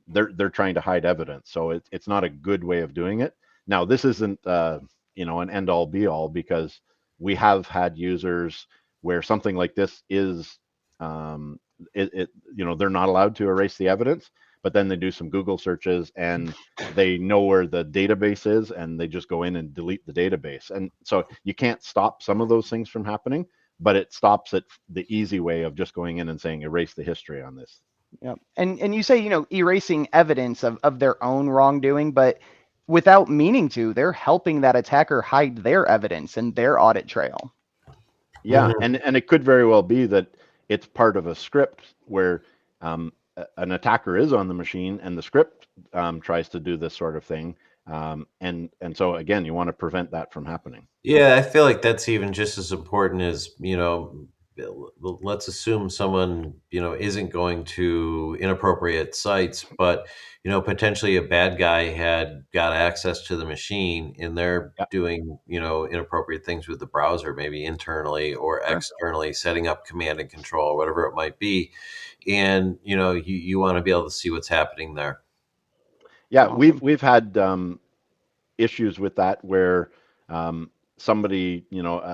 they're trying to hide evidence. So it's not a good way of doing it. Now this isn't an end all be all, because we have had users where something like this is they're not allowed to erase the evidence, but then they do some Google searches and they know where the database is and they just go in and delete the database. And so you can't stop some of those things from happening, but it stops it the easy way of just going in and saying erase the history on this. Yep. And you say, erasing evidence of their own wrongdoing, but without meaning to, they're helping that attacker hide their evidence and their audit trail. Yeah, and it could very well be that it's part of a script where an attacker is on the machine and the script tries to do this sort of thing. And so again, you want to prevent that from happening. Yeah, I feel like that's even just as important as, let's assume someone, isn't going to inappropriate sites, but, potentially a bad guy had got access to the machine and they're Yeah, doing, inappropriate things with the browser, maybe internally or Sure. externally, setting up command and control, whatever it might be. And, you want to be able to see what's happening there. yeah, Awesome. we've had issues with that where somebody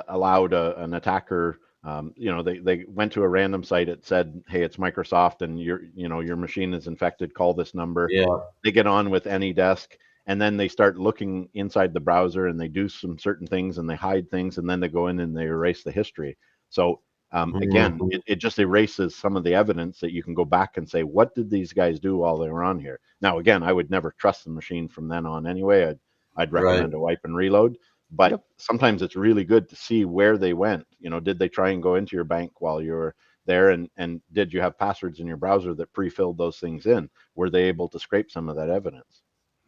allowed an attacker, they went to a random site. It said, hey, it's Microsoft and your machine is infected, call this number. Yeah. They get on with AnyDesk and then they start looking inside the browser and they do some certain things and they hide things and then they go in and they erase the history. So again, Mhm. it just erases some of the evidence that you can go back and say, what did these guys do while they were on here? Now, again, I would never trust the machine from then on anyway. I'd Right. recommend a wipe and reload. But Yep. sometimes it's really good to see where they went. Did they try and go into your bank while you were there? And did you have passwords in your browser that pre-filled those things in? Were they able to scrape some of that evidence?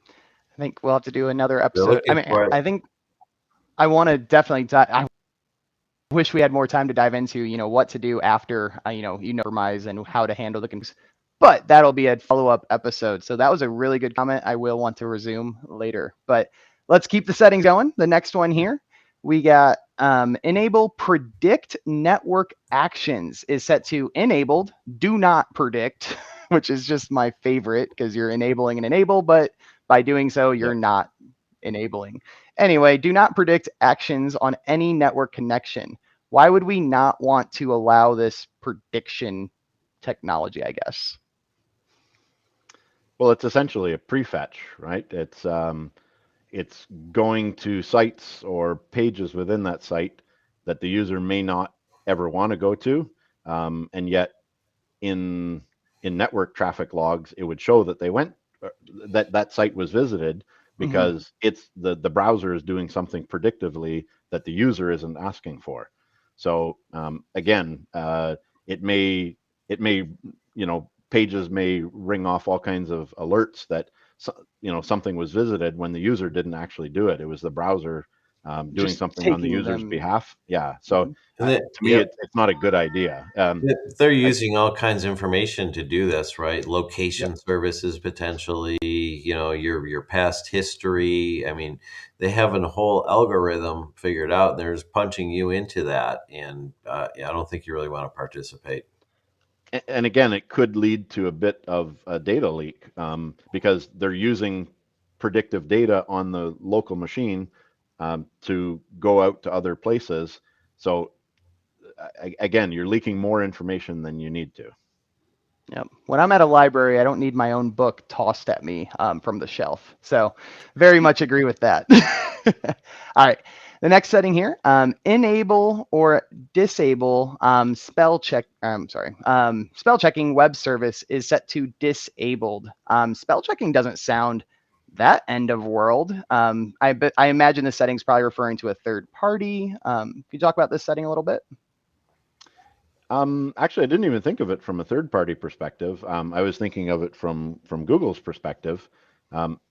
I think we'll have to do another They're episode. I looking mean, for it. I think I want to definitely. I wish we had more time to dive into, what to do after, compromise and how to handle the conflicts. But that'll be a follow-up episode. So that was a really good comment. I will want to resume later. But let's keep the settings going. The next one here, we got enable predict network actions is set to enabled, do not predict, which is just my favorite because you're enabling an enable, but by doing so, you're Yep. not enabling. Anyway, do not predict actions on any network connection. Why would we not want to allow this prediction technology, I guess? Well, it's essentially a prefetch, right? It's going to sites or pages within that site that the user may not ever want to go to, and yet in network traffic logs, it would show that they went that site was visited Mm-hmm. because it's the browser is doing something predictively that the user isn't asking for. So again, it may pages may ring off all kinds of alerts that something was visited when the user didn't actually do it. It was the browser doing Just something on the taking user's them. behalf. Yeah. So Mhm. And then, to me, yep. it's not a good idea. They're I, using all kinds of information to do this, right? yep. Location services potentially, your past history. I mean, they have a whole algorithm figured out, and they're just punching you into that. And yeah, I don't think you really want to participate. And again, it could lead to a bit of a data leak because they're using predictive data on the local machine to go out to other places. So again, you're leaking more information than you need to. Yep. When I'm at a library, I don't need my own book tossed at me from the shelf. So, very much agree with that. All right. The next setting here, enable or disable spell checking web service is set to disabled. Spell checking doesn't sound that end of world. I imagine the setting's probably referring to a third party. Can you talk about this setting a little bit? Actually, I didn't even think of it from a third-party perspective. I was thinking of it from Google's perspective.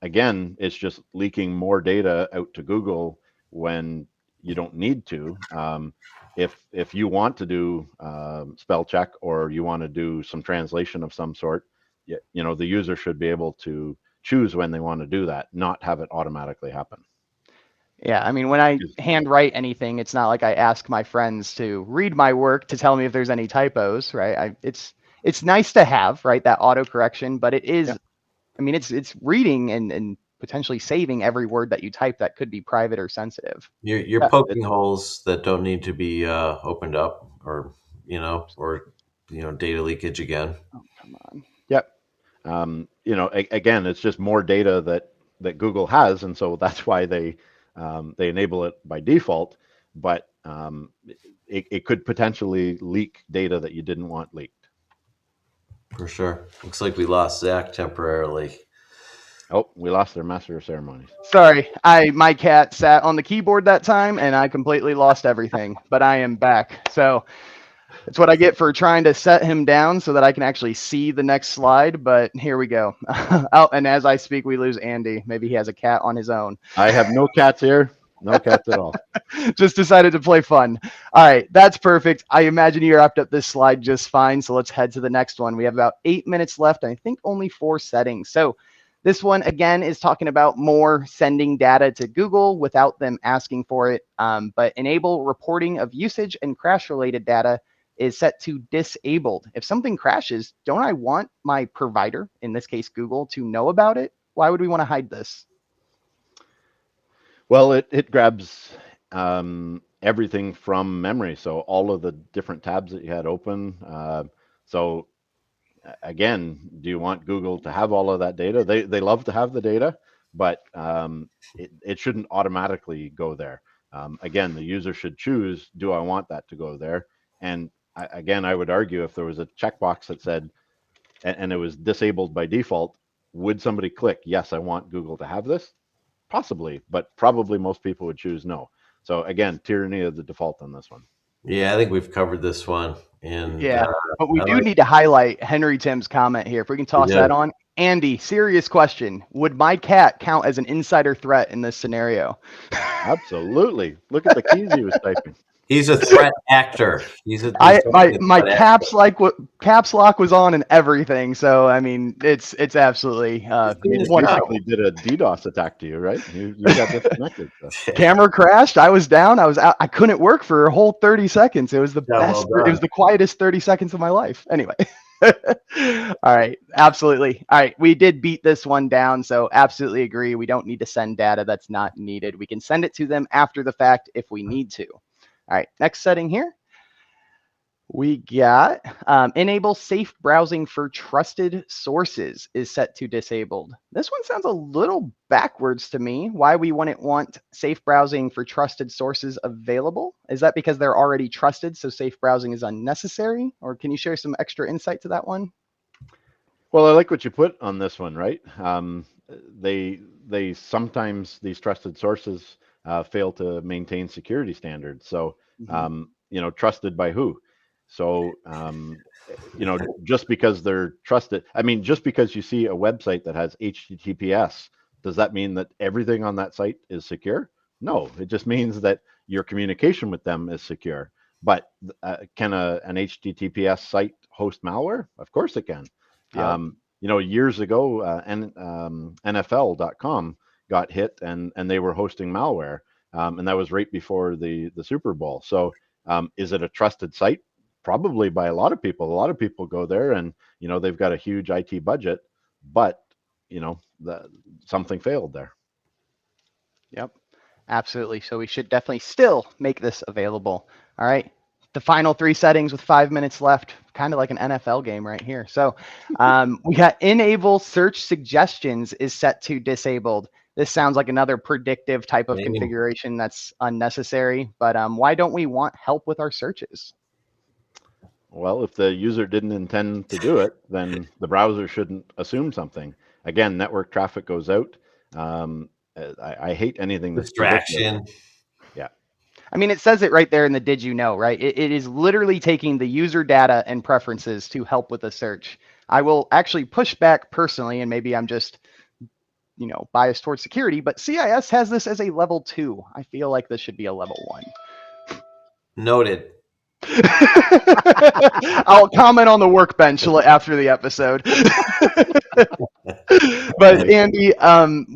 Again, it's just leaking more data out to Google when you don't need to. If you want to do spell check or you want to do some translation of some sort, the user should be able to choose when they want to do that, not have it automatically happen. Yeah, I mean, when I handwrite anything, it's not like I ask my friends to read my work to tell me if there's any typos, right? It's nice to have, right, that auto correction, but it is, Yeah. I mean, it's reading and potentially saving every word that you type that could be private or sensitive. You're poking holes that don't need to be opened up, or data leakage again. Oh, come on. Yep. Again, it's just more data that Google has, and so that's why they enable it by default. But it could potentially leak data that you didn't want leaked. For sure. Looks like we lost Zach temporarily. Oh, we lost their master of ceremonies. Sorry, my cat sat on the keyboard that time, and I completely lost everything. But I am back. So it's what I get for trying to set him down so that I can actually see the next slide. But here we go. Oh, and as I speak, we lose Andy. Maybe he has a cat on his own. I have no cats here. No cats at all. Just decided to play fun. All right, that's perfect. I imagine you wrapped up this slide just fine. So let's head to the next one. We have about 8 minutes left, and I think only 4 settings. So this one, again, is talking about more sending data to Google without them asking for it. But enable reporting of usage and crash-related data is set to disabled. If something crashes, don't I want my provider, in this case Google, to know about it? Why would we want to hide this? Well, it grabs everything from memory, so all of the different tabs that you had open. So again, do you want Google to have all of that data? They love to have the data, but it shouldn't automatically go there. Again, the user should choose, do I want that to go there? And again, I would argue if there was a checkbox that said, and it was disabled by default, would somebody click, yes, I want Google to have this? Possibly, but probably most people would choose no. So again, tyranny of the default on this one. Yeah, I think we've covered this one. And yeah, but we do need to highlight Henry Tim's comment here. If we can toss that on. Andy, serious question. Would my cat count as an insider threat in this scenario? Absolutely. Look at the keys he was typing. He's a threat actor. My caps lock was on and everything. So I mean, it's absolutely. You basically did a DDoS attack to you, right? You got disconnected. So. Camera crashed. I was down. I was out. I couldn't work for a whole 30 seconds. It was the best. It was the quietest 30 seconds of my life. Anyway. All right. Absolutely. All right. We did beat this one down. So absolutely agree. We don't need to send data that's not needed. We can send it to them after the fact if we need to. All right, next setting here. We got enable safe browsing for trusted sources is set to disabled. This one sounds a little backwards to me. Why we wouldn't want safe browsing for trusted sources available? Is that because they're already trusted, so safe browsing is unnecessary? Or can you share some extra insight to that one? Well, I like what you put on this one, right? They sometimes, these trusted sources fail to maintain security standards. So, trusted by who? So, just because they're trusted, I mean, just because you see a website that has HTTPS, does that mean that everything on that site is secure? No, it just means that your communication with them is secure. But can an HTTPS site host malware? Of course it can. Yeah. Years ago, NFL.com got hit and they were hosting malware. And that was right before the Super Bowl. So is it a trusted site? Probably by a lot of people. A lot of people go there and, they've got a huge IT budget, but, something failed there. Yep, absolutely. So we should definitely still make this available. All right. The final 3 settings with 5 minutes left, kind of like an NFL game right here. So we got enable search suggestions is set to disabled. This sounds like another predictive type of configuration that's unnecessary, but why don't we want help with our searches? Well, if the user didn't intend to do it, then the browser shouldn't assume something. Again, network traffic goes out. I hate anything that's predictive. Distraction. Yeah. I mean, it says it right there in the did you know, right? It is literally taking the user data and preferences to help with a search. I will actually push back personally, and maybe I'm just, biased towards security, but CIS has this as a level 2. I feel like this should be a level 1. Noted. I'll comment on the workbench after the episode. But Andy,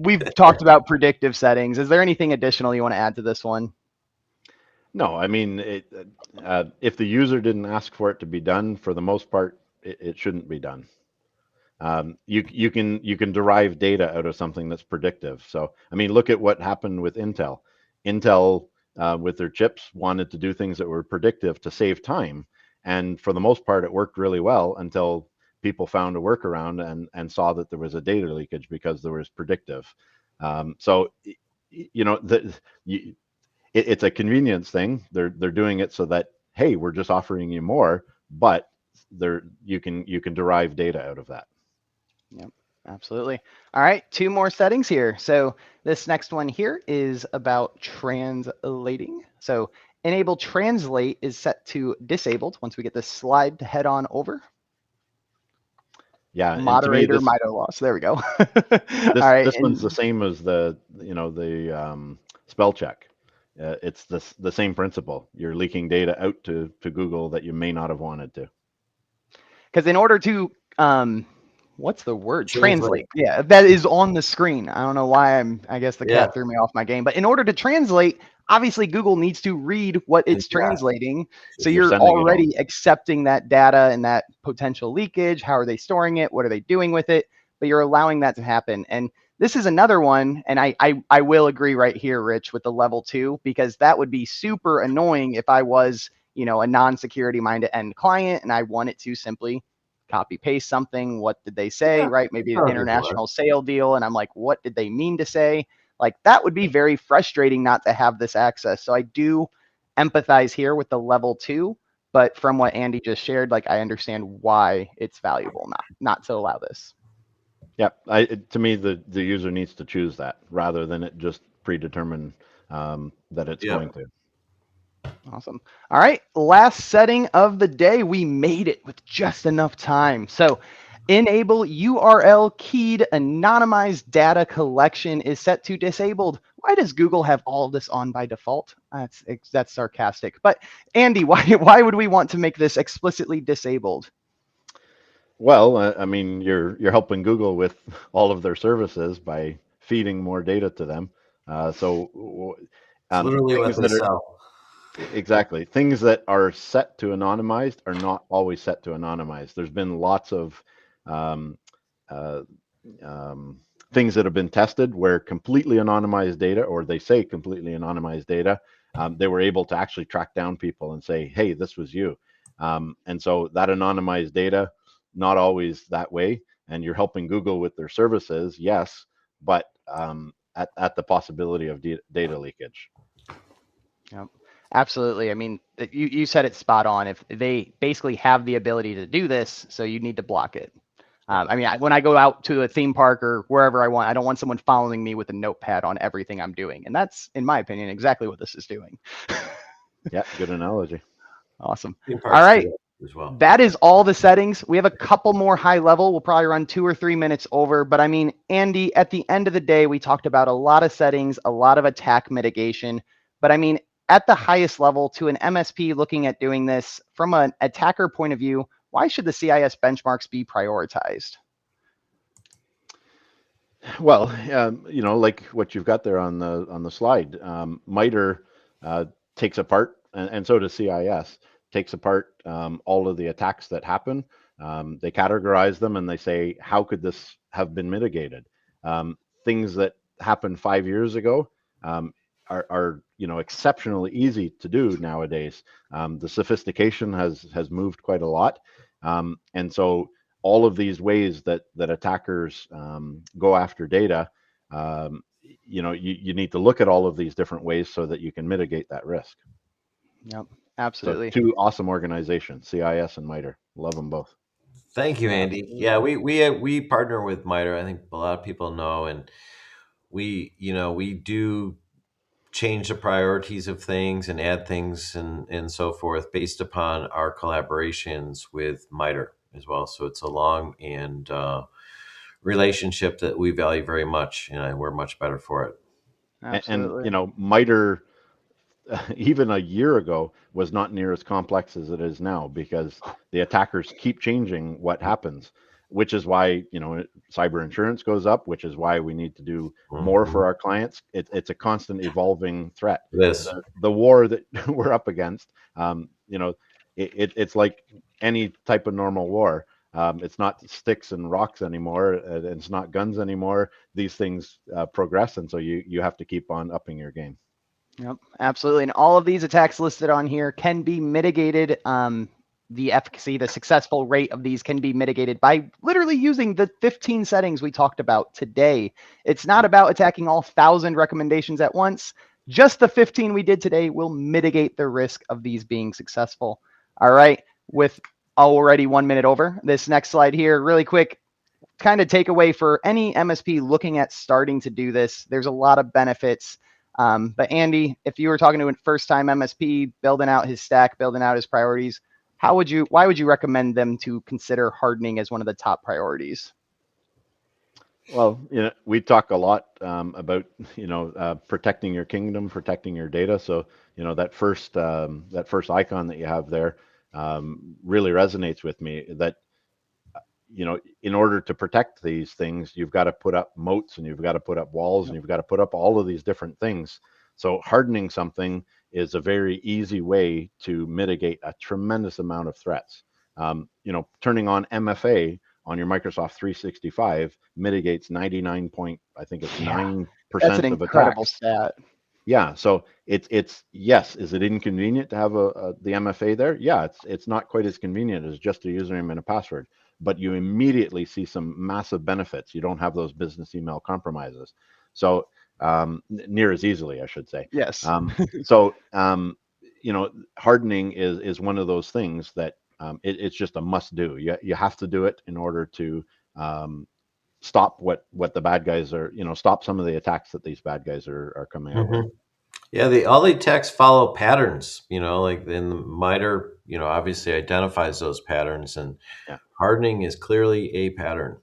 we've talked about predictive settings. Is there anything additional you want to add to this one? No, I mean, if the user didn't ask for it to be done, for the most part, it shouldn't be done. You can derive data out of something that's predictive. So, I mean, look at what happened with Intel. Intel, with their chips, wanted to do things that were predictive to save time, and for the most part, it worked really well until people found a workaround and saw that there was a data leakage because there was predictive. So, you know, it's a convenience thing. They're doing it so that, hey, we're just offering you more, but you can derive data out of that. Yep, absolutely. All right, 2 more settings here. So this next one here is about translating. So enable translate is set to disabled. Once we get this slide to head on over. Yeah, Moderator MITRE loss. There we go. All right. This one's the same as the spell check. It's the same principle. You're leaking data out to Google that you may not have wanted to. Because in order to what's the word? Translate. Yeah, that is on the screen. I don't know why I guess the cat threw me off my game. But in order to translate, obviously Google needs to read what it's translating. So you're already accepting that data and that potential leakage. How are they storing it? What are they doing with it? But you're allowing that to happen. And this is another one, and I will agree right here, Rich, with the level 2, because that would be super annoying if I was, a non-security minded end client and I wanted to simply copy paste something. What did they say? Right? Maybe an international sale deal. And I'm like, what did they mean to say? Like, that would be very frustrating not to have this access. So I do empathize here with the level 2, but from what Andy just shared, like, I understand why it's valuable not to allow this. Yeah, to me, the user needs to choose that rather than it just predetermine that it's going to. Awesome. All right, last setting of the day. We made it with just enough time. So enable URL keyed anonymized data collection is set to disabled. Why does Google have all this on by default? That's sarcastic. But Andy, why would we want to make this explicitly disabled? Well, I mean, you're helping Google with all of their services by feeding more data to them. So literally what they sell. Exactly. Things that are set to anonymized are not always set to anonymized. There's been lots of things that have been tested where completely anonymized data, or they say completely anonymized data, they were able to actually track down people and say, hey, this was you. And so that anonymized data, not always that way. And you're helping Google with their services, yes, but at the possibility of data leakage. Yep. Absolutely. I mean, you said it spot on. If they basically have the ability to do this, so you need to block it. I mean, when I go out to a theme park or wherever I want, I don't want someone following me with a notepad on everything I'm doing. And that's, in my opinion, exactly what this is doing. Yeah, good analogy. Awesome. All right. That is all the settings. We have a couple more high level. We'll probably run 2 or 3 minutes over. But I mean, Andy, at the end of the day, we talked about a lot of settings, a lot of attack mitigation. But I mean, at the highest level, to an MSP looking at doing this from an attacker point of view, why should the CIS benchmarks be prioritized? Well, like what you've got there on the slide, MITRE takes apart, and so does CIS, takes apart all of the attacks that happen. They categorize them and they say, how could this have been mitigated? Things that happened 5 years ago are exceptionally easy to do nowadays. The sophistication has moved quite a lot, and so all of these ways that attackers go after data, you need to look at all of these different ways so that you can mitigate that risk. Yep, absolutely. So 2 awesome organizations, CIS and MITRE. Love them both. Thank you, Andy. Yeah, we partner with MITRE. I think a lot of people know, and we do change the priorities of things and add things and so forth based upon our collaborations with MITRE as well. So it's a long and relationship that we value very much, and we're much better for it. And Absolutely. MITRE even a year ago was not near as complex as it is now, because the attackers keep changing what happens, which is why cyber insurance goes up, which is why we need to do more for our clients. It's a constant evolving threat. This. The war that we're up against, it's like any type of normal war. It's not sticks and rocks anymore, and it's not guns anymore. These things progress, and so you have to keep on upping your game. Yep, absolutely. And all of these attacks listed on here can be mitigated. The efficacy, the successful rate of these can be mitigated by literally using the 15 settings we talked about today. It's not about attacking all 1,000 recommendations at once. Just the 15 we did today will mitigate the risk of these being successful. All right, with already 1 minute over, this next slide here, really quick, kind of takeaway for any MSP looking at starting to do this. There's a lot of benefits. But Andy, if you were talking to a first-time MSP building out his stack, building out his priorities, why would you recommend them to consider hardening as one of the top priorities? Well, we talk a lot about protecting your kingdom, protecting your data. So that first icon that you have there really resonates with me. That in order to protect these things, you've got to put up moats, and you've got to put up walls, and you've got to put up all of these different things. So hardening something is a very easy way to mitigate a tremendous amount of threats. Turning on MFA on your Microsoft 365 mitigates 99 point, I think it's 9% That's an of incredible attacks. stat. Yeah, so it's yes. Is it inconvenient to have the MFA there? Yeah, it's not quite as convenient as just a username and a password, but you immediately see some massive benefits. You don't have those business email compromises, so near as easily, I should say. Yes. Hardening is one of those things that it's just a must do. You have to do it in order to stop what the bad guys are, stop some of the attacks that these bad guys are coming out with. Yeah, all the attacks follow patterns, like in the MITRE, obviously identifies those patterns, and hardening is clearly a pattern.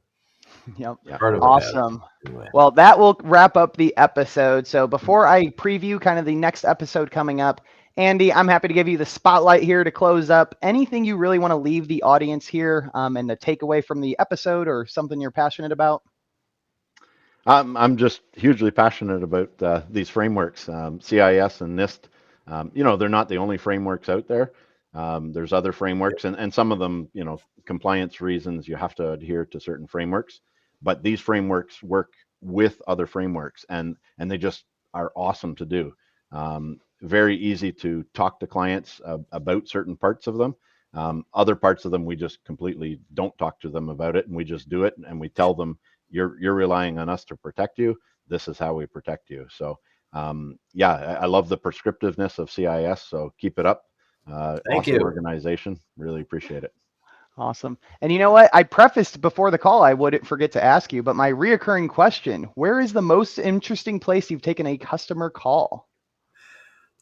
Yep. Part of Awesome. Anyway. Well, that will wrap up the episode. So before I preview kind of the next episode coming up, Andy, I'm happy to give you the spotlight here to close up. Anything you really want to leave the audience here and the takeaway from the episode, or something you're passionate about? I'm just hugely passionate about these frameworks, CIS and NIST. They're not the only frameworks out there. There's other frameworks, and some of them, compliance reasons, you have to adhere to certain frameworks. But these frameworks work with other frameworks, and they just are awesome to do. Very easy to talk to clients about certain parts of them. Other parts of them, we just completely don't talk to them about it, and we just do it, and we tell them, you're relying on us to protect you. This is how we protect you. So I love the prescriptiveness of CIS. So keep it up. Thank awesome you. Organization. Really appreciate it. Awesome. And you know what? I prefaced before the call, I wouldn't forget to ask you, but my reoccurring question, where is the most interesting place you've taken a customer call?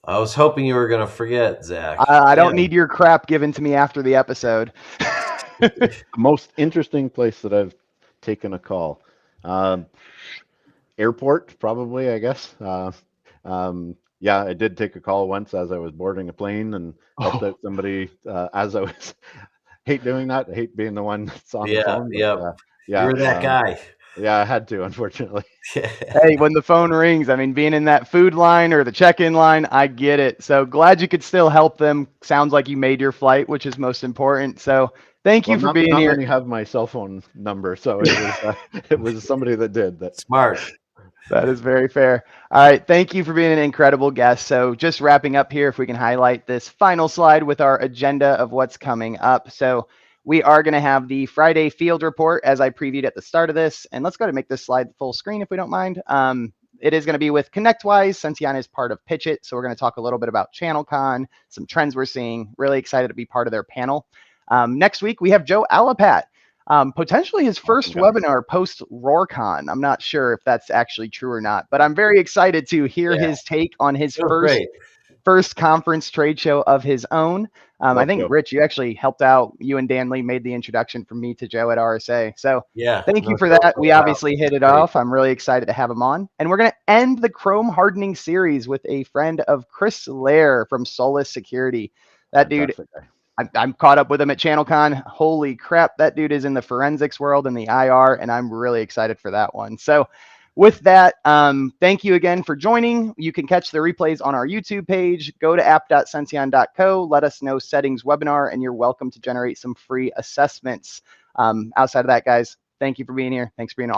I was hoping you were going to forget, Zach. I don't need your crap given to me after the episode. The most interesting place that I've taken a call. Airport, probably, I guess. I did take a call once as I was boarding a plane and helped out somebody as I was. Hate doing that. I hate being the one that's on the phone. But, you're that guy. Yeah, I had to, unfortunately. Hey, when the phone rings, I mean, being in that food line or the check-in line, I get it. So glad you could still help them. Sounds like you made your flight, which is most important. So thank you for being here. Not many have my cell phone number, so it was somebody that did that. Smart. That is very fair. All right. Thank you for being an incredible guest. So just wrapping up here, if we can highlight this final slide with our agenda of what's coming up. So we are going to have the Friday field report, as I previewed at the start of this. And let's go to make this slide full screen if we don't mind. It is going to be with ConnectWise. Senteon is part of Pitch It. So we're going to talk a little bit about ChannelCon, some trends we're seeing. Really excited to be part of their panel. Next week, we have Joe Alapat. potentially his first Awesome guy. webinar post RoarCon. I'm not sure if that's actually true or not, but I'm very excited to hear Yeah. his take on his It was great. first conference trade show of his own. I Love think, Joe. Rich, you actually helped out. You and Dan Lee made the introduction from me to Joe at RSA. So Yeah. thank you No, for Joe that. showed We out. obviously hit it Great. off. I'm really excited to have him on. And we're going to end the Chrome hardening series with a friend of Chris Lair from Solus Security. That dude, Fantastic guy. I'm caught up with him at ChannelCon. Holy crap, that dude is in the forensics world and the IR, and I'm really excited for that one. So with that, thank you again for joining. You can catch the replays on our YouTube page. Go to app.senteon.co. Let us know settings webinar, and you're welcome to generate some free assessments. Outside of that, guys, thank you for being here. Thanks for being